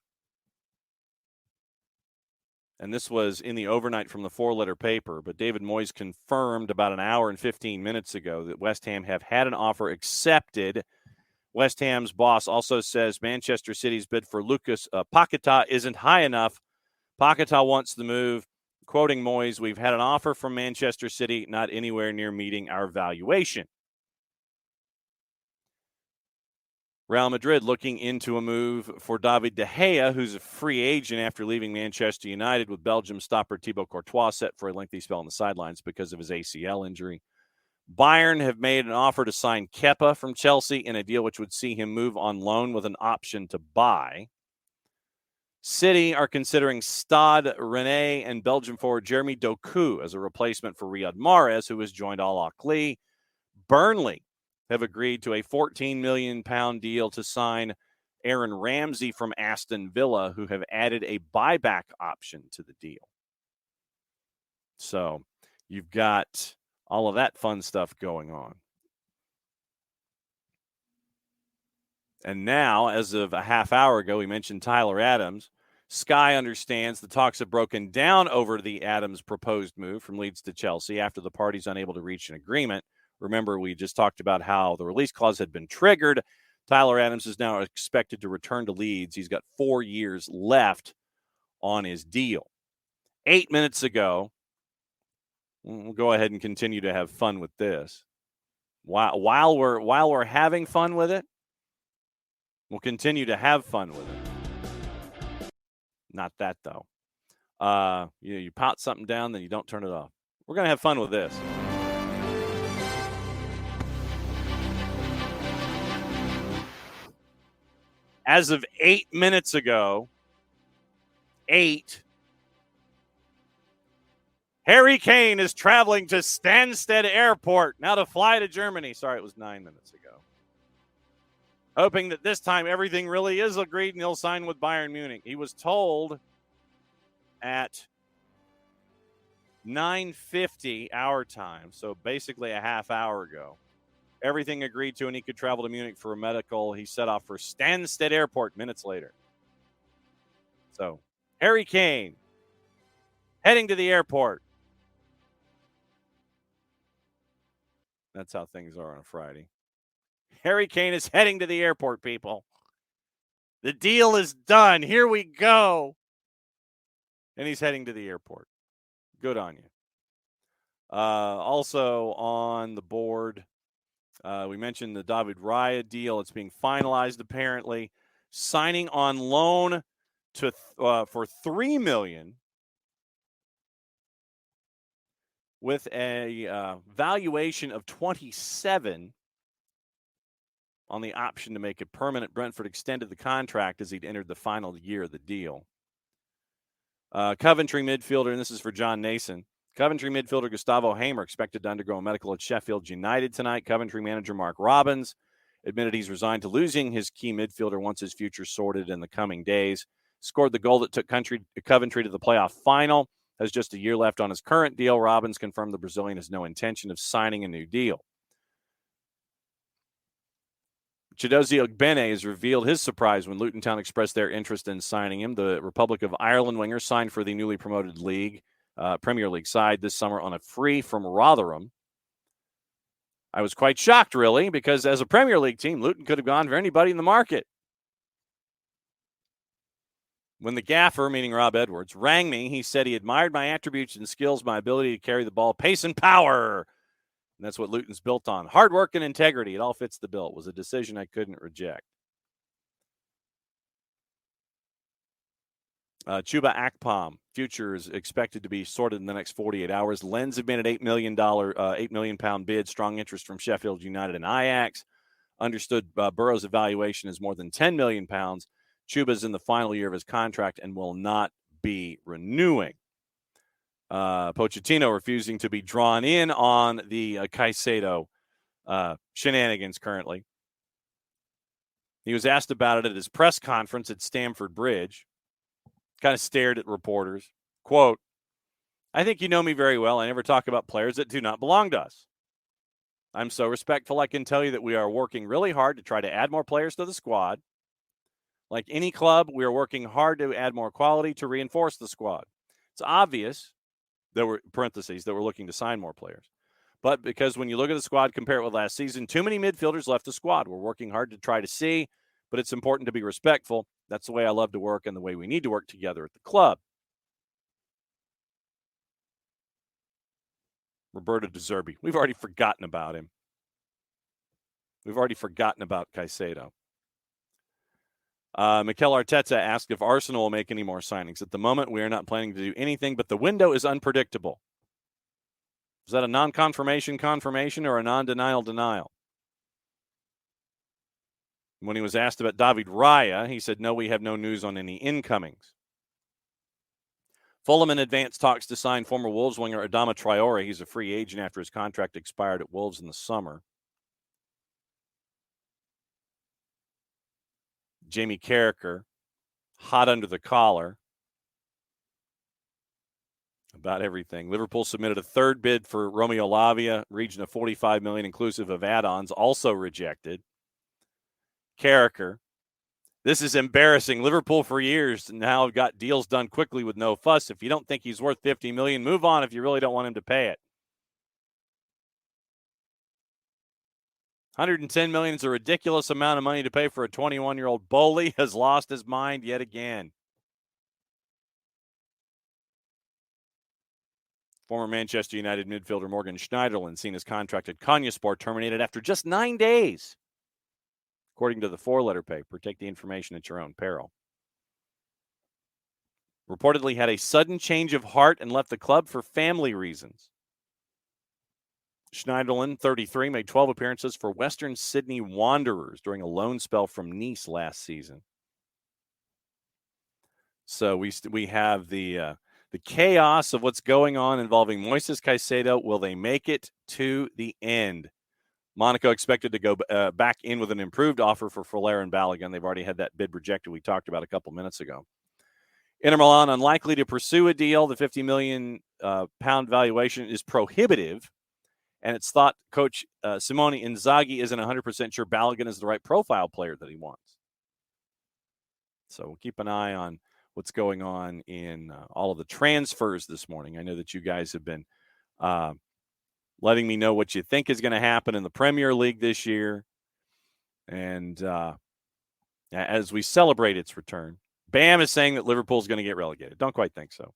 And this was in the overnight from the four-letter paper, but David Moyes confirmed about an hour and 15 minutes ago that West Ham have had an offer accepted. West Ham's boss also says Manchester City's bid for Lucas Paquetá isn't high enough. Paquetá wants the move. Quoting Moyes, we've had an offer from Manchester City, not anywhere near meeting our valuation. Real Madrid looking into a move for David De Gea, who's a free agent after leaving Manchester United, with Belgium stopper Thibaut Courtois set for a lengthy spell on the sidelines because of his ACL injury. Bayern have made an offer to sign Kepa from Chelsea in a deal which would see him move on loan with an option to buy. City are considering Stade Rennais and Belgium forward Jeremy Doku as a replacement for Riyad Mahrez, who has joined Al Ahly. Burnley have agreed to a £14 million deal to sign Aaron Ramsey from Aston Villa, who have added a buyback option to the deal. So you've got all of that fun stuff going on. And now, as of a half hour ago, we mentioned Tyler Adams. Sky understands the talks have broken down over the Adams proposed move from Leeds to Chelsea after the parties unable to reach an agreement. Remember, we just talked about how the release clause had been triggered. Tyler Adams is now expected to return to Leeds. He's got 4 years left on his deal. 8 minutes ago, we'll go ahead and continue to have fun with this. While we're having fun with it, we'll continue to have fun with it. Not that, though. You pot something down, then you don't turn it off. We're going to have fun with this. As of 8 minutes ago, Harry Kane is traveling to Stansted Airport now to fly to Germany. Sorry, it was 9 minutes ago. Hoping that this time everything really is agreed and he'll sign with Bayern Munich. He was told at 9:50 our time, so basically a half hour ago, everything agreed to and he could travel to Munich for a medical. He set off for Stansted Airport minutes later. So, Harry Kane heading to the airport. That's how things are on a Friday. Harry Kane is heading to the airport, people. The deal is done. Here we go. And he's heading to the airport. Good on you. Also on the board, we mentioned the David Raya deal. It's being finalized, apparently. Signing on loan to for $3 million with a valuation of 27 on the option to make it permanent. Brentford extended the contract as he'd entered the final year of the deal. Coventry midfielder, and this is for John Nason. Coventry midfielder Gustavo Hamer expected to undergo a medical at Sheffield United tonight. Coventry manager Mark Robbins admitted he's resigned to losing his key midfielder once his future sorted in the coming days. Scored the goal that took Coventry to the playoff final. Has just a year left on his current deal. Robbins confirmed the Brazilian has no intention of signing a new deal. Chidozie Ogbene has revealed his surprise when Luton Town expressed their interest in signing him. The Republic of Ireland winger signed for the newly promoted Premier League side this summer on a free from Rotherham. I was quite shocked, really, because as a Premier League team, Luton could have gone for anybody in the market. When the gaffer, meaning Rob Edwards, rang me, he said he admired my attributes and skills, my ability to carry the ball, pace and power. And that's what Luton's built on. Hard work and integrity. It all fits the bill. It was a decision I couldn't reject. Chuba Akpom, future is expected to be sorted in the next 48 hours. Lens have made an $8 million bid. Strong interest from Sheffield United and Ajax. Understood Burrow's evaluation is more than £10 million. Chuba's in the final year of his contract and will not be renewing. Pochettino refusing to be drawn in on the Caicedo shenanigans currently. He was asked about it at his press conference at Stamford Bridge. Kind of stared at reporters. Quote, I think you know me very well. I never talk about players that do not belong to us. I'm so respectful I can tell you that we are working really hard to try to add more players to the squad. Like any club, we are working hard to add more quality to reinforce the squad. It's obvious that we're looking to sign more players. But because when you look at the squad, compare it with last season, too many midfielders left the squad. We're working hard to try to see, but it's important to be respectful. That's the way I love to work and the way we need to work together at the club. Roberto De Zerbi. We've already forgotten about him. We've already forgotten about Caicedo. Mikel Arteta asked if Arsenal will make any more signings. At the moment, we are not planning to do anything, but the window is unpredictable. Is that a non-confirmation confirmation or a non-denial denial? When he was asked about David Raya, he said, no, we have no news on any incomings. Fulham in advanced talks to sign former Wolves winger Adama Traore. He's a free agent after his contract expired at Wolves in the summer. Jamie Carragher, hot under the collar about everything. Liverpool submitted a third bid for Romeo Lavia, region of $45 million inclusive of add-ons, also rejected. Carragher, this is embarrassing. Liverpool for years now have got deals done quickly with no fuss. If you don't think he's worth $50 million, move on if you really don't want him to pay it. $110 million is a ridiculous amount of money to pay for a 21-year-old. Bowley has lost his mind yet again. Former Manchester United midfielder Morgan Schneiderlin seen his contract at Konyaspor terminated after just 9 days. According to the four-letter paper, take the information at your own peril. Reportedly had a sudden change of heart and left the club for family reasons. Schneiderlin, 33, made 12 appearances for Western Sydney Wanderers during a loan spell from Nice last season. So we have the chaos of what's going on involving Moises Caicedo. Will they make it to the end? Monaco expected to go back in with an improved offer for Fuller and Balogun. They've already had that bid rejected we talked about a couple minutes ago. Inter Milan unlikely to pursue a deal. The £50 million valuation is prohibitive. And it's thought Coach Simone Inzaghi isn't 100% sure Balogun is the right profile player that he wants. So we'll keep an eye on what's going on in all of the transfers this morning. I know that you guys have been letting me know what you think is going to happen in the Premier League this year. And as we celebrate its return, Bam is saying that Liverpool's going to get relegated. Don't quite think so.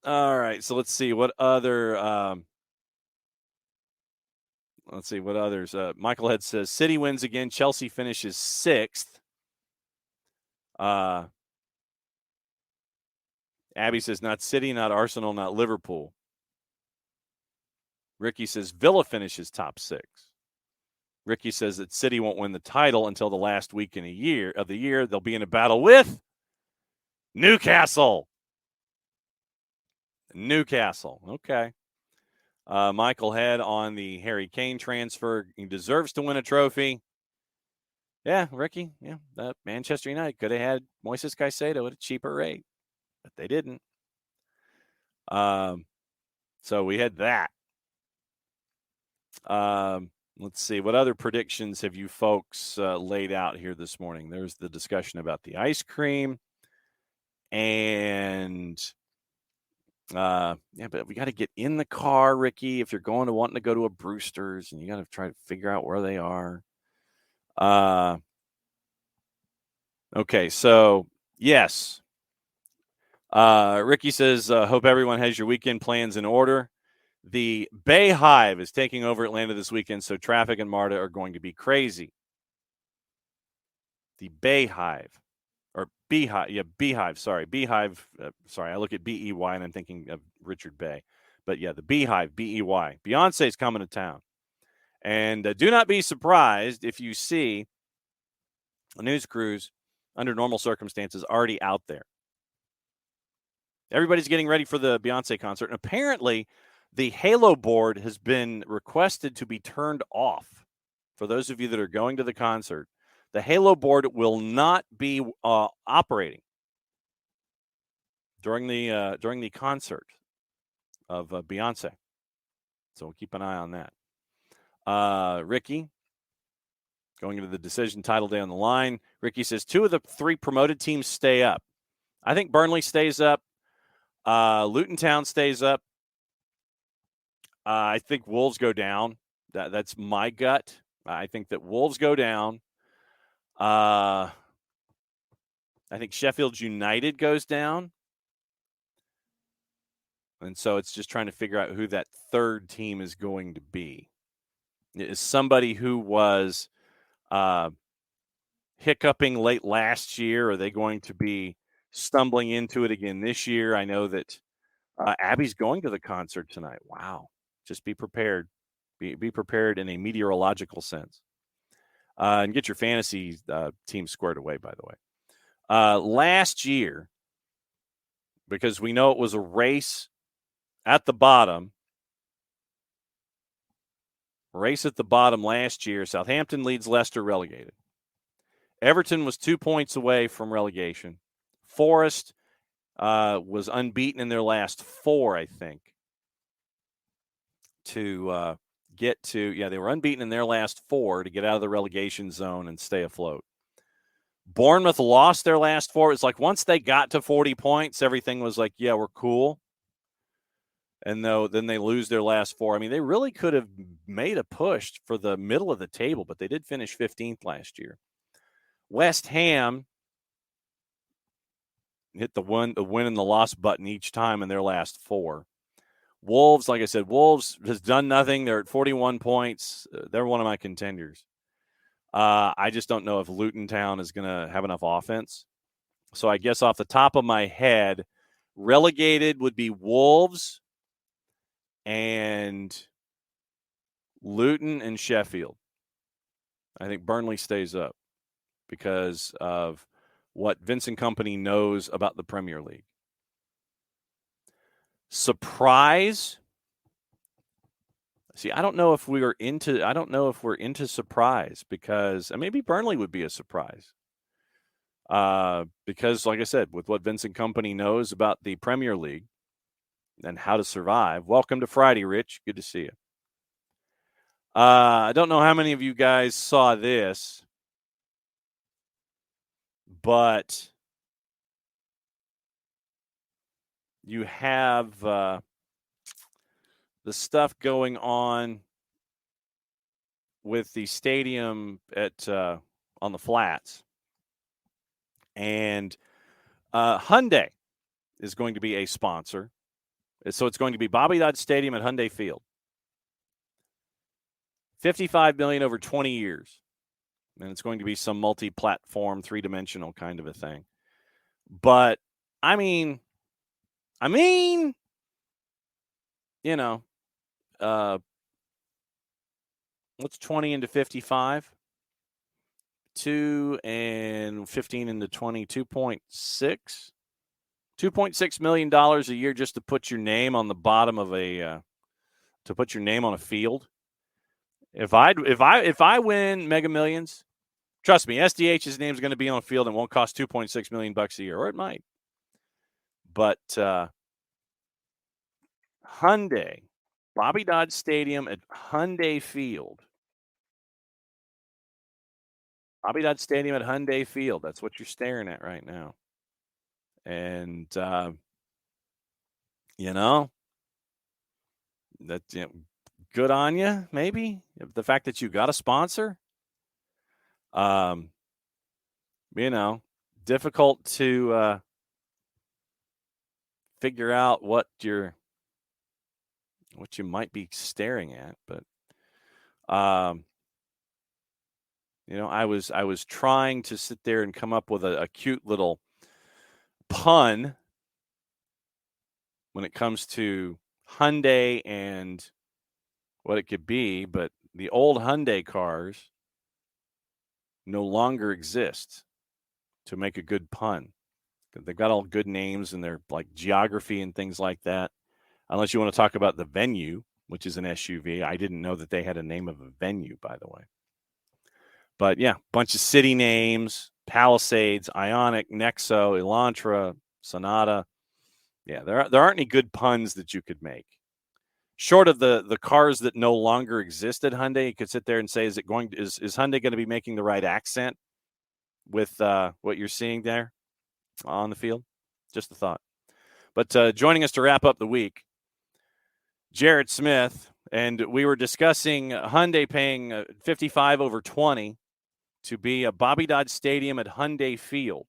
All right, so let's see what other. Let's see what others. Michael Head says City wins again. Chelsea finishes 6th. Abby says not City, not Arsenal, not Liverpool. Ricky says Villa finishes top 6. Ricky says that City won't win the title until the last week of the year. They'll be in a battle with Newcastle. Newcastle. Okay. Michael Head on the Harry Kane transfer. He deserves to win a trophy. Yeah, Ricky. Yeah, Manchester United could have had Moises Caicedo at a cheaper rate, but they didn't. So we had that. Let's see. What other predictions have you folks laid out here this morning? There's the discussion about the ice cream. And, but we got to get in the car, Ricky, if you're wanting to go to a Brewster's, and you got to try to figure out where they are. Okay, so, yes. Ricky says, hope everyone has your weekend plans in order. The Bay Hive is taking over Atlanta this weekend, so traffic and MARTA are going to be crazy. The Bay Hive. Or Beehive. Yeah, Beehive. Sorry. Beehive. Sorry, I look at B-E-Y, and I'm thinking of Richard Bay. But, yeah, the Beehive, B-E-Y. Beyonce's coming to town. And do not be surprised if you see a news cruise under normal circumstances already out there. Everybody's getting ready for the Beyonce concert. And apparently, the Halo board has been requested to be turned off. For those of you that are going to the concert, the Halo board will not be operating during the concert of Beyonce. So we'll keep an eye on that. Ricky, going into the decision title day on the line. Ricky says 2 of the 3 promoted teams stay up. I think Burnley stays up. Luton Town stays up. I think Wolves go down. That's my gut. I think that Wolves go down. I think Sheffield United goes down. And so it's just trying to figure out who that third team is going to be. Is somebody who was hiccuping late last year? Are they going to be stumbling into it again this year? I know that Abby's going to the concert tonight. Wow. Just be prepared. Be prepared in a meteorological sense. And get your fantasy team squared away, by the way. Last year, because we know it was a race at the bottom. Race at the bottom last year. Southampton leads Leicester relegated. Everton was 2 points away from relegation. Forest was unbeaten in their last 4, I think. To get to, they were unbeaten in their last 4 to get out of the relegation zone and stay afloat. Bournemouth lost their last 4. It's like once they got to 40 points, everything was like, yeah, we're cool. And then they lose their last 4. I mean, they really could have made a push for the middle of the table, but they did finish 15th last year. West Ham hit the win and the loss button each time in their last 4. Wolves, like I said, Wolves has done nothing. They're at 41 points. They're one of my contenders. I just don't know if Luton Town is going to have enough offense. So I guess off the top of my head, relegated would be Wolves and Luton and Sheffield. I think Burnley stays up because of what Vincent Kompany knows about the Premier League. Surprise. See, I don't know if we're into surprise because maybe Burnley would be a surprise. Because like I said, with what Vincent Kompany knows about the Premier League and how to survive. Welcome to Friday, Rich. Good to see you. I don't know how many of you guys saw this, but you have the stuff going on with the stadium at on the flats. And Hyundai is going to be a sponsor. So it's going to be Bobby Dodd Stadium at Hyundai Field. $55 million over 20 years. And it's going to be some multi-platform, 3-dimensional kind of a thing. But, I mean, you know, what's 20 into 55? 2 and 15 into 20, 2.6? $2.6 million a year just to put your name on the bottom of to put your name on a field. If I win Mega Millions, trust me, SDH's name is going to be on a field and won't cost $2.6 million a year, or it might. But Hyundai, Bobby Dodd Stadium at Hyundai Field. Bobby Dodd Stadium at Hyundai Field. That's what you're staring at right now. And, that's good on you, maybe. The fact that you got a sponsor. Difficult to figure out what you might be staring at. But, I was trying to sit there and come up with a cute little pun when it comes to Hyundai and what it could be, but the old Hyundai cars no longer exist to make a good pun. They've got all good names and they're like geography and things like that. Unless you want to talk about the Venue, which is an SUV. I didn't know that they had a name of a venue, by the way. But yeah, bunch of city names: Palisades, Ioniq, Nexo, Elantra, Sonata. Yeah, there aren't any good puns that you could make. Short of the cars that no longer exist at Hyundai, you could sit there and say, is Hyundai going to be making the right accent with what you're seeing there on the field? Just a thought. But joining us to wrap up the week, Jarrett Smith, and we were discussing Hyundai paying 55 over 20 to be a Bobby Dodd Stadium at Hyundai Field.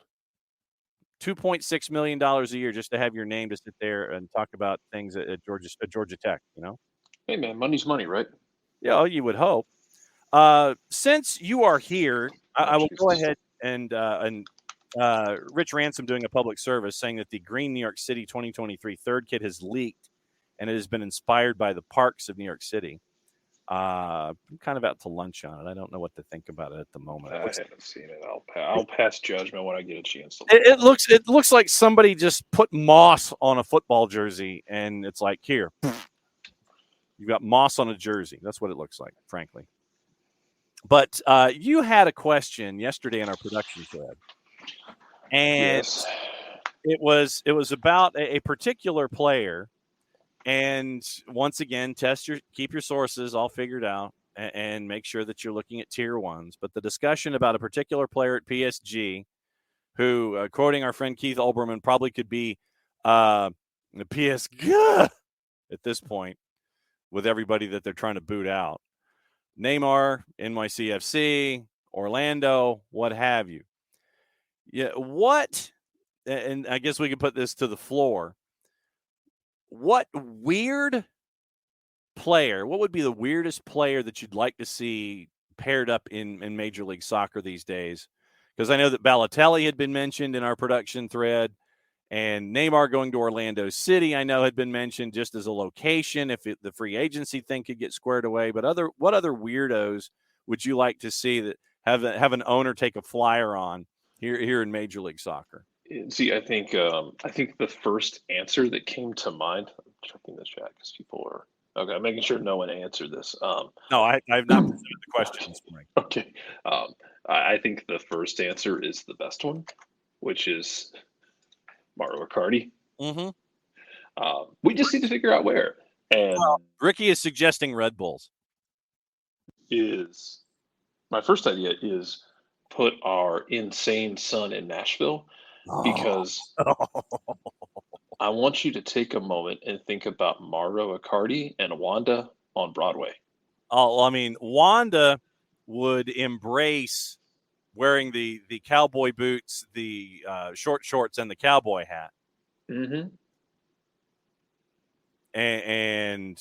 $2.6 million a year just to have your name to sit there and talk about things at Georgia Tech, Hey, man, money's money, right? Yeah, you would hope. Since you are here, I will go ahead and Rich Ransom doing a public service saying that the Green New York City 2023 third kit has leaked, and it has been inspired by the parks of New York City. I'm kind of out to lunch on it. I don't know what to think about it at the moment. I haven't seen it. I'll pass judgment when I get a chance to. It looks like somebody just put moss on a football jersey, and it's like, here, you've got moss on a jersey. That's what it looks like, frankly. But you had a question yesterday in our production thread, and Yes. it was about a particular player. And once again, keep your sources all figured out and make sure that you're looking at tier ones. But the discussion about a particular player at PSG who, quoting our friend Keith Olbermann, probably could be the PSG at this point with everybody that they're trying to boot out. Neymar, NYCFC, Orlando, what have you. Yeah, and I guess we can put this to the floor. What weird player, what would be the weirdest player that you'd like to see paired up in Major League Soccer these days? Because I know that Balotelli had been mentioned in our production thread, and Neymar going to Orlando City, I know, had been mentioned just as a location if the free agency thing could get squared away. But what other weirdos would you like to see that have an owner take a flyer on here in Major League Soccer? See, I think the first answer that came to mind. I'm checking the chat because people are okay. I'm making sure no one answered this. No, I've not presented the question this morning. Okay, I think the first answer is the best one, which is Mario Icardi. Mm-hmm. We just need to figure out where. And Ricky is suggesting Red Bulls. My first idea is put our insane son in Nashville. Because I want you to take a moment and think about Mario Icardi and Wanda on Broadway. Oh, well, I mean, Wanda would embrace wearing the cowboy boots, the short shorts, and the cowboy hat. Mm-hmm. And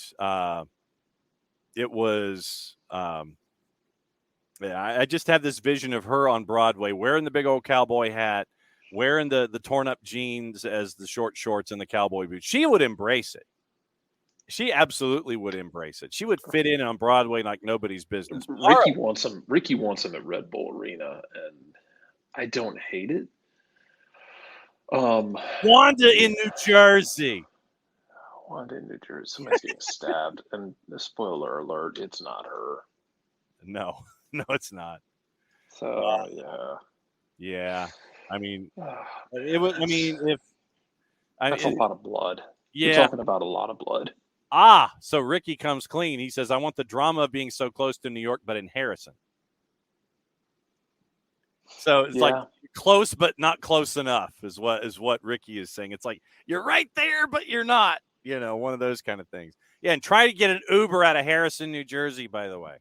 it was I just have this vision of her on Broadway wearing the big old cowboy hat, wearing the torn up jeans as the short shorts and the cowboy boots. She would embrace it. She absolutely would embrace it. She would fit in on Broadway like nobody's business. Ricky wants him at Red Bull Arena, and I don't hate it. Wanda in New Jersey. Wanda in New Jersey. Somebody's getting stabbed, and spoiler alert, it's not her. No, it's not. So yeah. I mean, it was. I mean, that's a lot of blood. Yeah, we're talking about a lot of blood. So Ricky comes clean. He says, "I want the drama of being so close to New York, but in Harrison." So it's like close, but not close enough is what Ricky is saying. It's like you're right there, but you're not. One of those kind of things. Yeah, and try to get an Uber out of Harrison, New Jersey, by the way,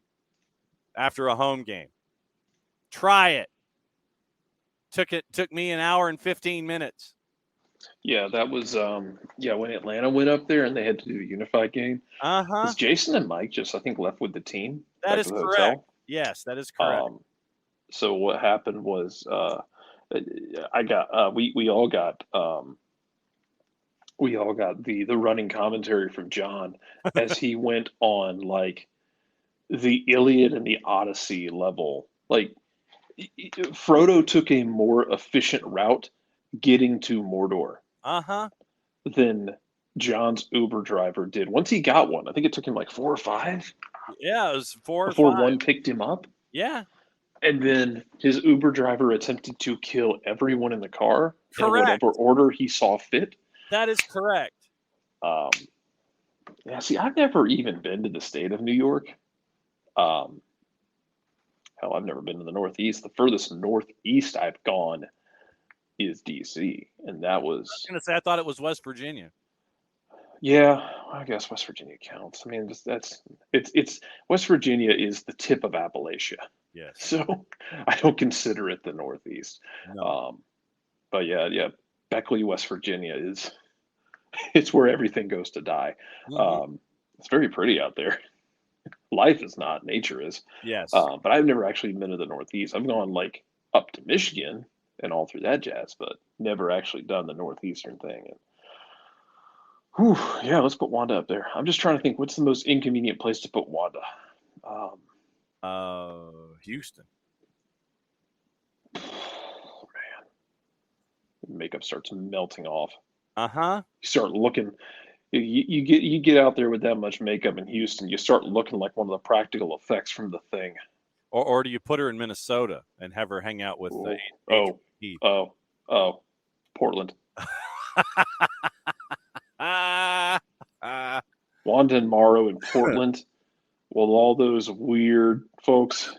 after a home game. Try it. Took me an hour and 15 minutes. Yeah, that was when Atlanta went up there and they had to do a unified game. Because Jason and Mike just, I think, left with the team. That is correct. Hotel. Yes, that is correct. So what happened was we all got the running commentary from John as he went on like the Iliad and the Odyssey level. Like Frodo took a more efficient route getting to Mordor than John's Uber driver did. Once he got one, I think it took him like 4 or 5. Yeah, it was 4 or 5 before one picked him up. Yeah. And then his Uber driver attempted to kill everyone in the car in whatever order he saw fit. That is correct. See, I've never even been to the state of New York. Hell, I've never been to the Northeast. The furthest northeast I've gone is D.C., and that was... I was going to say, I thought it was West Virginia. Yeah, I guess West Virginia counts. I mean, it's West Virginia is the tip of Appalachia. Yes. So I don't consider it the Northeast. No. But yeah, Beckley, West Virginia it's where everything goes to die. Mm-hmm. It's very pretty out there. Life is not, nature is. Yes. But I've never actually been to the Northeast. I've gone like up to Michigan and all through that jazz, but never actually done the Northeastern thing. And let's put Wanda up there. I'm just trying to think, what's the most inconvenient place to put Wanda? Houston. Oh, man. Makeup starts melting off. You start looking. You get out there with that much makeup in Houston, you start looking like one of the practical effects from The Thing. Or do you put her in Minnesota and have her hang out with Portland. Wanda and Morrow in Portland. Well, all those weird folks.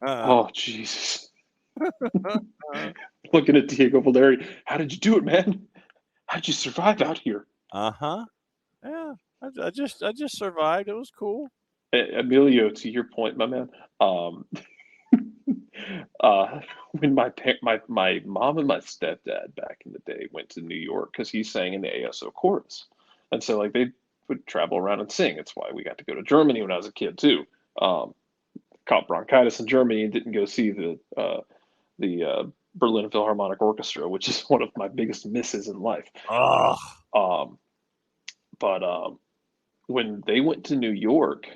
Oh, Jesus. Looking at Diego Valeri. How did you do it, man? How'd you survive out here? Yeah. I just survived. It was cool. Emilio, to your point, my man. When my mom and my stepdad back in the day went to New York because he sang in the ASO chorus, and so like they would travel around and sing. It's why we got to go to Germany when I was a kid too. Caught bronchitis in Germany and didn't go see the Berlin Philharmonic Orchestra, which is one of my biggest misses in life. But when they went to New York,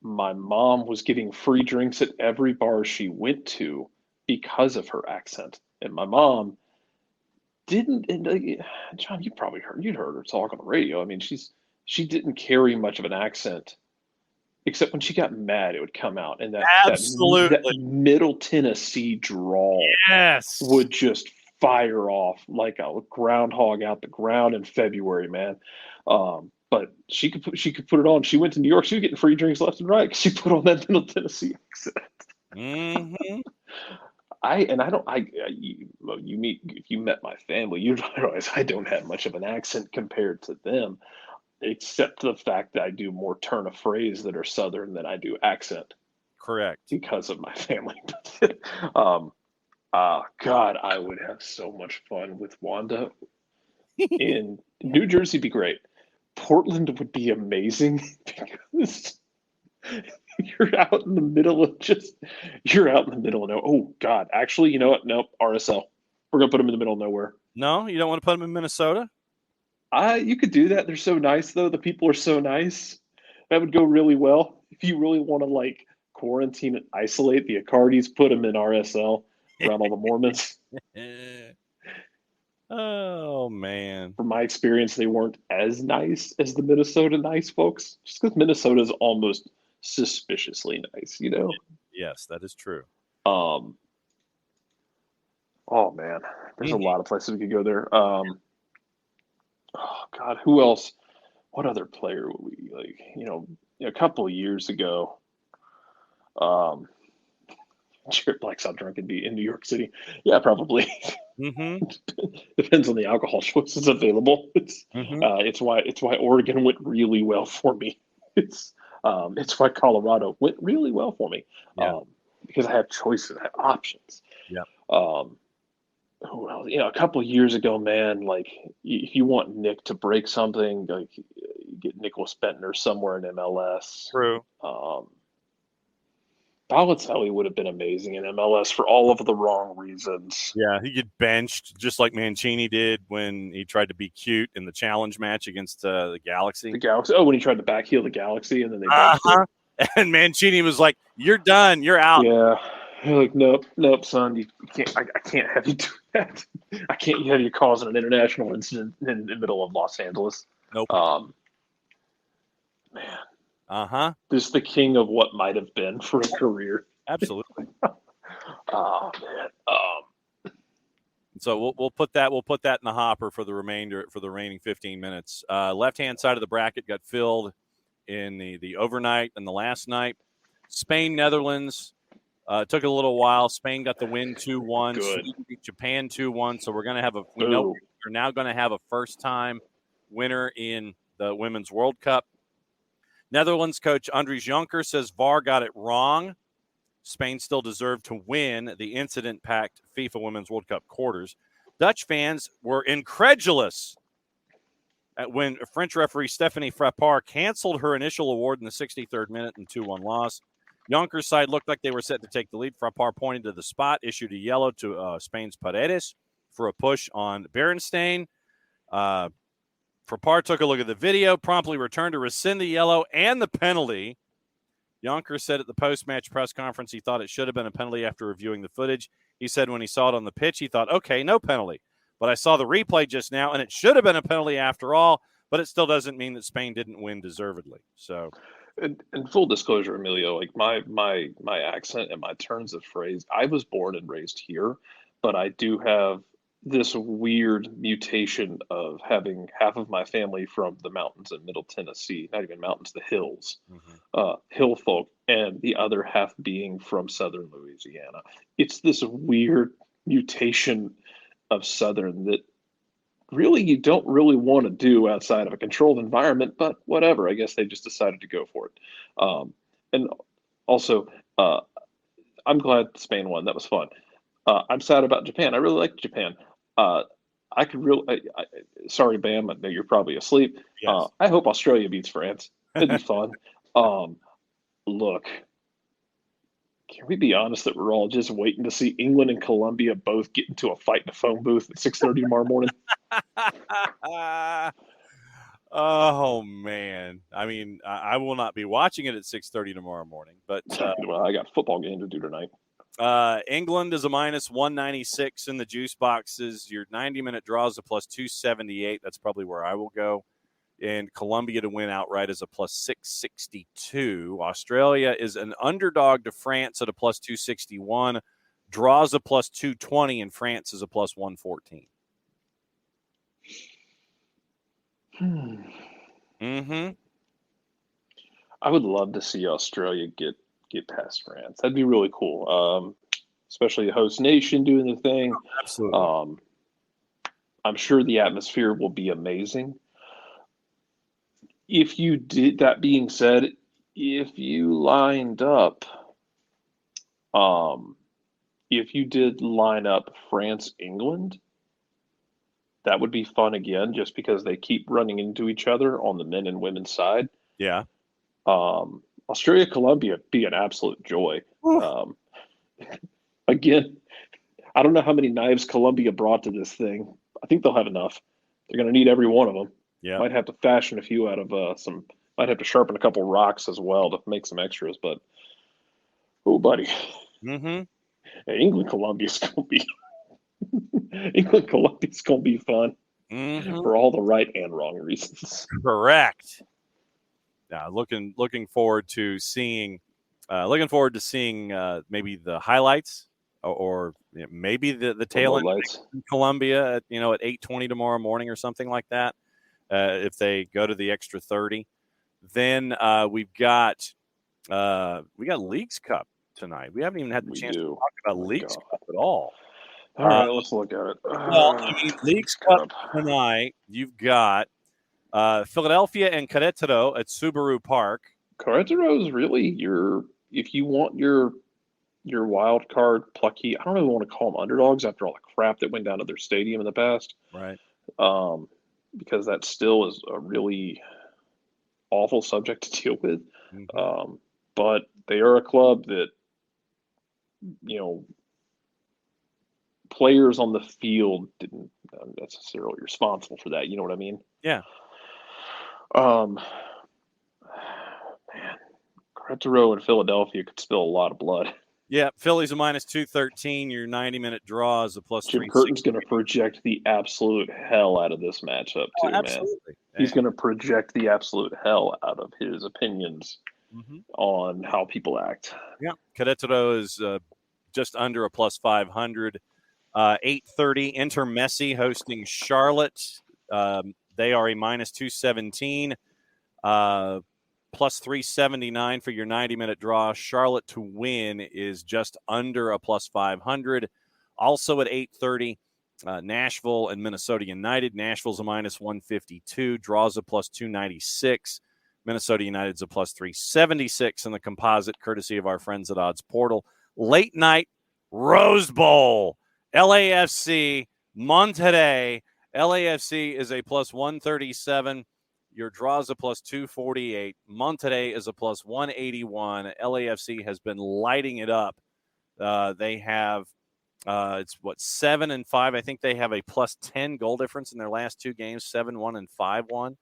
my mom was getting free drinks at every bar she went to because of her accent. And my mom didn't, John, you'd heard her talk on the radio. I mean, she didn't carry much of an accent, except when she got mad, it would come out. And that Middle Tennessee drawl would just fire off like a groundhog out the ground in February, man. But she could put it on. She went to New York. She was getting free drinks left and right because she put on that Middle Tennessee accent. Mm-hmm. If you met my family, you'd realize I don't have much of an accent compared to them, except the fact that I do more turn of phrase that are Southern than I do accent. Correct. Because of my family. God, I would have so much fun with Wanda. In New Jersey would be great. Portland would be amazing because you're out in the middle of nowhere. Oh God, actually, you know what? Nope, RSL. We're gonna put them in the middle of nowhere. No, you don't want to put them in Minnesota? You could do that. They're so nice though. The people are so nice. That would go really well. If you really want to like quarantine and isolate the Accardis, put them in RSL around all the Mormons. Oh, man. From my experience, they weren't as nice as the Minnesota nice folks, just because Minnesota's almost suspiciously nice, you know? Yes, that is true. Oh, man. There's a lot of places we could go there. Oh, God, who else? What other player would we, like, a couple of years ago, Jarrett Black's not drunk and be in New York City. Yeah, probably. Depends on the alcohol choices available. It's why Oregon went really well for me. It's why Colorado went really well for me. Yeah. Because I have choices, I have options. Yeah. Well, a couple of years ago, man, like if you want Nick to break something, like you get Nicholas Bentner somewhere in MLS. True. Balotelli would have been amazing in MLS for all of the wrong reasons. Yeah, he get benched just like Mancini did when he tried to be cute in the challenge match against the Galaxy. The Galaxy. Oh, when he tried to backheel the Galaxy and then they benched him. And Mancini was like, "You're done. You're out." Yeah. You're like, nope, son. You can't. I can't have you do that. I can't have you causing an international incident in the middle of Los Angeles. Nope. Man. This is the king of what might have been for a career. Absolutely. Oh man. So we'll put that in the hopper for the remaining 15 minutes. Left hand side of the bracket got filled in the overnight and the last night. Spain, Netherlands. Took a little while. Spain got the win 2-1. Sweden beat Japan 2-1. So we're gonna have we know we're now gonna have a first time winner in the Women's World Cup. Netherlands coach Andries Jonker says VAR got it wrong. Spain still deserved to win the incident-packed FIFA Women's World Cup quarters. Dutch fans were incredulous when French referee Stephanie Frappart canceled her initial award in the 63rd minute and 2-1 loss. Jonker's side looked like they were set to take the lead. Frappart pointed to the spot, issued a yellow to Spain's Paredes for a push on Berenstain. Frappart took a look at the video, promptly returned to rescind the yellow and the penalty. Jonker said at the post-match press conference he thought it should have been a penalty after reviewing the footage. He said when he saw it on the pitch, he thought, okay, no penalty. But I saw the replay just now, and it should have been a penalty after all, but it still doesn't mean that Spain didn't win deservedly. So, and full disclosure, Emilio, like my accent and my turns of phrase, I was born and raised here, but I do have this weird mutation of having half of my family from the mountains in Middle Tennessee, not even mountains, the hills, hill folk, and the other half being from Southern Louisiana. It's this weird mutation of Southern that really you don't really want to do outside of a controlled environment, but whatever. I guess they just decided to go for it. And also, I'm glad Spain won. That was fun. I'm sad about Japan. I really like Japan. I could really. Sorry, Bam. I know you're probably asleep. Yes. I hope Australia beats France. It'd be fun. Look, can we be honest that we're all just waiting to see England and Colombia both get into a fight in a phone booth at 6:30 tomorrow morning? Oh man! I mean, I will not be watching it at 6:30 tomorrow morning. But well, I got a football game to do tonight. England is a minus 196 in the juice boxes. Your 90-minute draw is a plus 278. That's probably where I will go. And Colombia to win outright is a plus 662. Australia is an underdog to France at a plus 261. Draws a plus 220, and France is a plus 114. I would love to see Australia get past France. That'd be really cool. Especially the host nation doing the thing. Absolutely. I'm sure the atmosphere will be amazing. If you did, that being said, if you lined up, if you did line up France, England, that would be fun again, just because they keep running into each other on the men and women's side. Yeah. Australia, Colombia be an absolute joy. Again, I don't know how many knives Colombia brought to this thing. I think they'll have enough. They're going to need every one of them. Yeah. Might have to fashion a few out of some. Might have to sharpen a couple rocks as well to make some extras. But oh, buddy, England, Colombia's going to be. England Columbia's going to be fun Mm-hmm. for all the right and wrong reasons. Correct. Looking forward to seeing maybe the highlights or maybe the tail end of Columbia at 8:20 tomorrow morning or something like that. If they go to the extra 30, then we've got Leagues Cup tonight. We haven't even had the chance to talk about Leagues Cup at all. All right, let's look at it. Leagues Cup tonight. You've got Philadelphia and Querétaro at Subaru Park. Querétaro is really if you want your wild card plucky. I don't really want to call them underdogs after all the crap that went down to their stadium in the past. Right. Because that still is a really awful subject to deal with. Mm-hmm. But they are a club that, players on the field didn't necessarily responsible for that. You know what I mean? Yeah. Man, Querétaro and Philadelphia could spill a lot of blood. Yeah, Philly's a -213. Your 90-minute draw is a +360. Jim Curtin's going to project the absolute hell out of this matchup too, man. He's going to project the absolute hell out of his opinions on how people act. Yeah, Querétaro is just under a +500. 8:30, Inter Messi hosting Charlotte. They are a -217. +379 for your 90-minute draw. Charlotte to win is just under a +500. Also at 8:30, Nashville and Minnesota United. Nashville's a -152. Draws a +296. Minnesota United's a +376 in the composite, courtesy of our friends at Odds Portal. Late night Rose Bowl. LAFC, Monterrey. LAFC is a +137. Your draw is a +248. Monterrey is a +181. LAFC has been lighting it up. They have, 7 and 5. I think they have a +10 goal difference in their last two games, 7-1 and 5-1.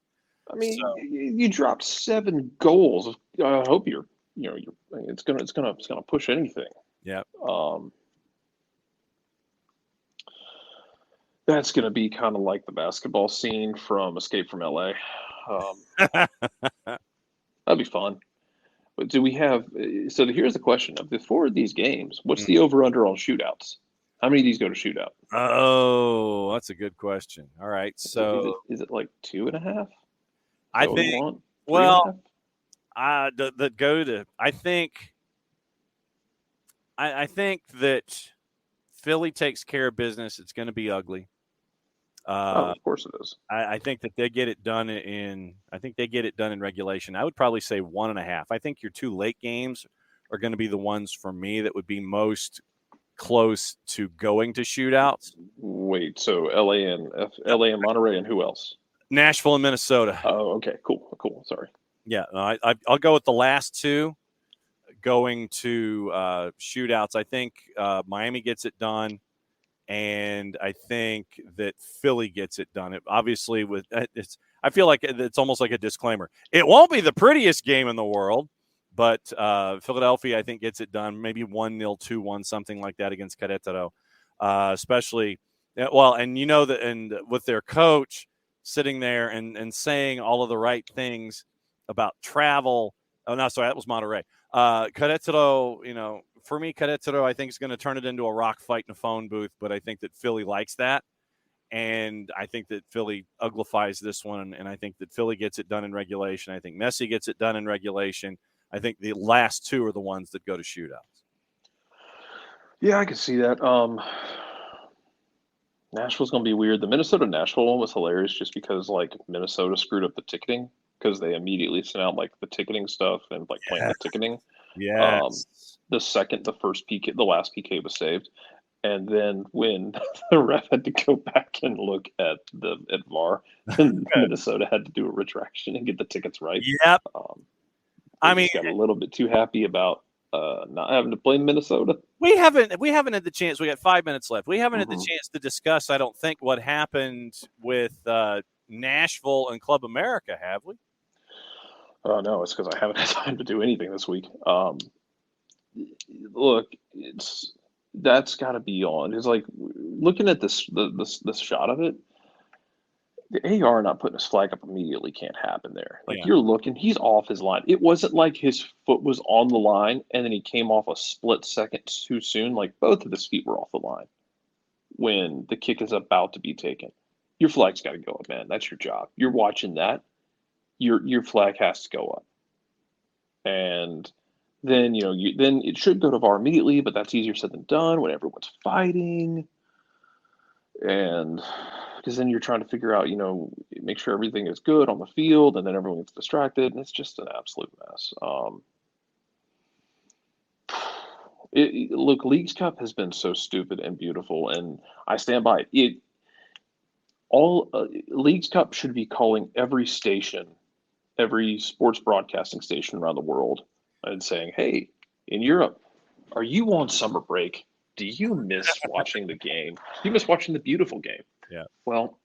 I mean, you dropped 7 goals. I hope it's gonna push anything. Yeah. That's gonna be kind of like the basketball scene from Escape from LA. That'd be fun. But do we have? So here's the question: of the 4 of these games, what's the over/under on shootouts? How many of these go to shootout? Oh, that's a good question. All right, so is it like 2.5? I think. Well, that go to. I think that Philly takes care of business. It's going to be ugly. Of course it is. I think that they get it done in regulation. I would probably say 1.5. I think your 2 late games are going to be the ones for me that would be most close to going to shootouts. Wait, so LA and Monterey and who else? Nashville and Minnesota. Oh, okay, cool. Sorry. Yeah, I'll go with the last 2 going to shootouts. I think Miami gets it done. And I think that Philly gets it done. I feel like it's almost like a disclaimer. It won't be the prettiest game in the world, but Philadelphia, I think, gets it done. Maybe 1-0, 2-1, something like that against Querétaro. Especially, and with their coach sitting there and saying all of the right things about travel. Oh, no, sorry, that was Monterrey. Querétaro, for me, Querétaro, I think, is going to turn it into a rock fight in a phone booth, but I think that Philly likes that. And I think that Philly uglifies this one, and I think that Philly gets it done in regulation. I think Messi gets it done in regulation. I think the last 2 are the ones that go to shootouts. Yeah, I can see that. Nashville's going to be weird. The Minnesota-Nashville one was hilarious just because, Minnesota screwed up the ticketing because they immediately sent out, the ticketing stuff and, playing the ticketing. Yeah. The last PK was saved. And then when the ref had to go back and look at VAR, and Minnesota had to do a retraction and get the tickets right. Yep. Got a little bit too happy about not having to play Minnesota. We haven't had the chance. We got 5 minutes left. We haven't had the chance to discuss, I don't think, what happened with Nashville and Club America, have we? Oh, no, it's because I haven't had time to do anything this week. Look, That's got to be on. It's like looking at this shot of it. The AR not putting his flag up immediately can't happen there. Like you're looking, he's off his line. It wasn't like his foot was on the line and then he came off a split second too soon. Like both of his feet were off the line when the kick is about to be taken. Your flag's got to go up, man. That's your job. You're watching that. Your flag has to go up. And then, then it should go to VAR immediately, but that's easier said than done when everyone's fighting. And because then you're trying to figure out, make sure everything is good on the field, and then everyone gets distracted, and it's just an absolute mess. Look, Leagues Cup has been so stupid and beautiful, and I stand by it. Leagues Cup should be calling every station, every sports broadcasting station around the world, and saying, "Hey, in Europe, are you on summer break? Do you miss watching the game? Do you miss watching the beautiful game?" Yeah. Well,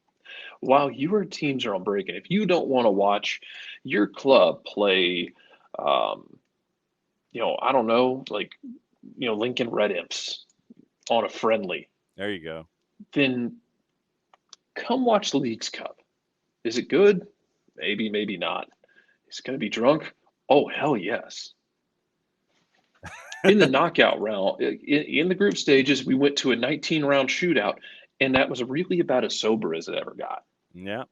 while your teams are on break, and if you don't want to watch your club play, I don't know, Lincoln Red Imps on a friendly. There you go. Then come watch the Leagues Cup. Is it good? Maybe, maybe not. Is it going to be drunk? Oh, hell yes. In the knockout round, in the group stages, we went to a 19-round shootout, and that was really about as sober as it ever got. Yeah.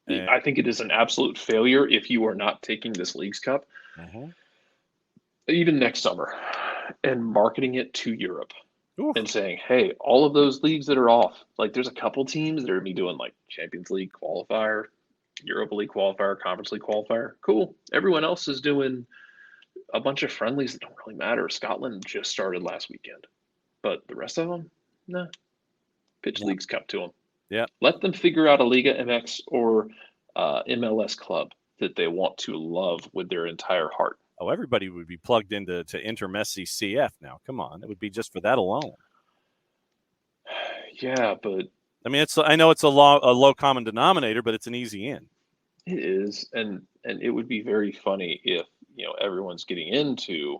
I think it is an absolute failure if you are not taking this Leagues Cup, even next summer, and marketing it to Europe. Oof. And saying, hey, all of those leagues that are off, like there's a couple teams that are going to be doing like Champions League qualifier, Europa League qualifier, Conference League qualifier. Cool. Everyone else is doing a bunch of friendlies that don't really matter. Scotland just started last weekend, but the rest of them, nah. Pitch Leagues Cup to them. Yeah. Let them figure out a Liga MX or MLS club that they want to love with their entire heart. Oh, everybody would be plugged into Intermessi CF now. Come on, it would be just for that alone. Yeah, but I mean, I know it's a low common denominator, but it's an easy in. It is, and it would be very funny if everyone's getting into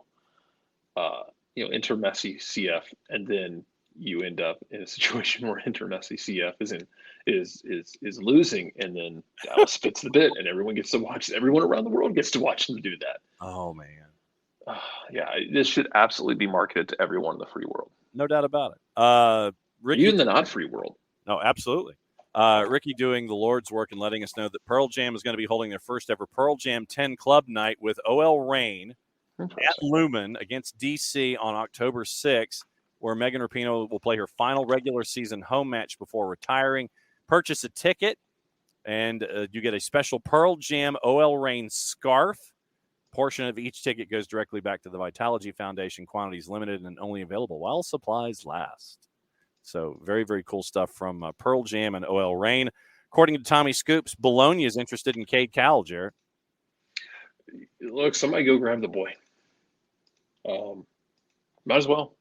Intermessi CF, and then you end up in a situation where Intermessi CF is losing, and then Dallas spits the bit, and everyone gets to watch. Everyone around the world gets to watch them do that. Oh man, yeah, this should absolutely be marketed to everyone in the free world. No doubt about it. Ricky, even the not free world. No, absolutely. Ricky doing the Lord's work and letting us know that Pearl Jam is going to be holding their first ever Pearl Jam 10 Club Night with OL Reign at Lumen against DC on October 6th, where Megan Rapinoe will play her final regular season home match before retiring. Purchase a ticket, and you get a special Pearl Jam OL Reign scarf. Portion of each ticket goes directly back to the Vitalogy Foundation. Quantities limited and only available while supplies last. So very, very cool stuff from Pearl Jam and OL Reign. According to Tommy Scoops, Bologna is interested in Cade Cowell, Jarrett. Look, somebody go grab the boy. Might as well.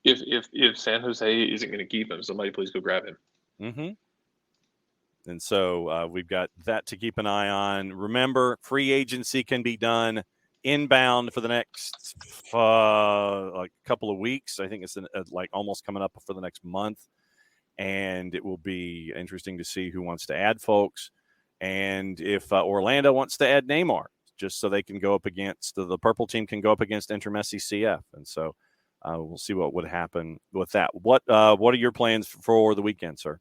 If San Jose isn't going to keep him, somebody please go grab him. Mm-hmm. And so we've got that to keep an eye on. Remember, free agency can be done inbound for the next couple of weeks. I think it's almost coming up for the next month. And it will be interesting to see who wants to add folks. And if Orlando wants to add Neymar, just so they can go up against the purple team can go up against Intermessi CF. And so we'll see what would happen with that. What are your plans for the weekend, sir?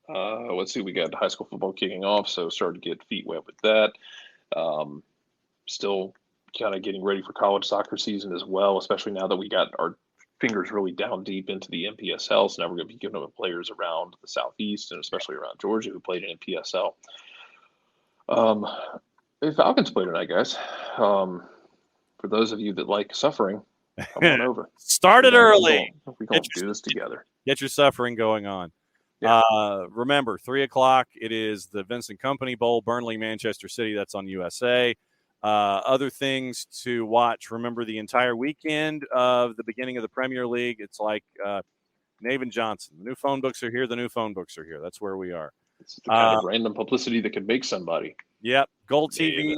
Let's see. We got high school football kicking off, so started to get feet wet with that. Still kind of getting ready for college soccer season as well, especially now that we got our fingers really down deep into the NPSL. So now we're going to be giving them players around the Southeast and especially around Georgia who played in NPSL. Falcons play tonight, guys. For those of you that like suffering, come on over. Started early. We're going to do this together. Get your suffering going on. Yeah. Remember, 3:00. It is the Vincent Company Bowl, Burnley, Manchester City. That's on USA. Other things to watch. Remember the entire weekend of the beginning of the Premier League. It's like Nave and Johnson. The new phone books are here. The new phone books are here. That's where we are. It's the kind of random publicity that could make somebody. Yep. Gold TV.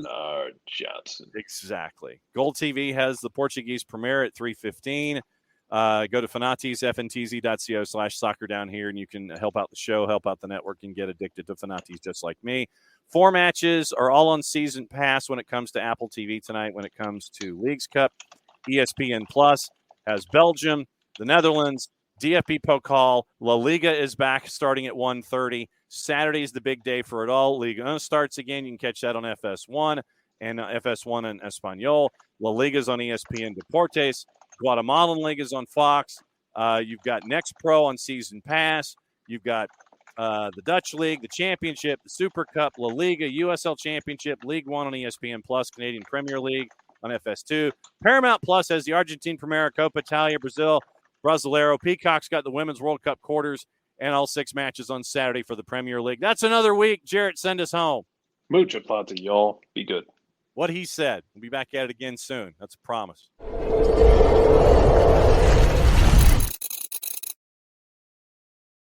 Johnson. Exactly. Gold TV has the Portuguese premiere at 3:15. Go to Fanati's, fntz.co/soccer down here, and you can help out the show, help out the network, and get addicted to Fanati's just like me. 4 matches are all on season pass when it comes to Apple TV tonight. When it comes to Leagues Cup, ESPN Plus has Belgium, the Netherlands, DFB Pokal. La Liga is back starting at 1:30. Saturday is the big day for it all. Liga 1 starts again. You can catch that on FS1 and FS1 and Espanol. La Liga is on ESPN Deportes. Guatemalan League is on Fox. You've got Next Pro on Season Pass. You've got the Dutch League, the Championship, the Super Cup, La Liga, USL Championship, League 1 on ESPN Plus, Canadian Premier League on FS2. Paramount Plus has the Argentine Primera, Copa Italia, Brazil, Brasileiro. Peacock's got the Women's World Cup quarters and all 6 matches on Saturday for the Premier League. That's another week. Jarrett, send us home. Mucha plata, y'all. Be good. What he said. We'll be back at it again soon. That's a promise.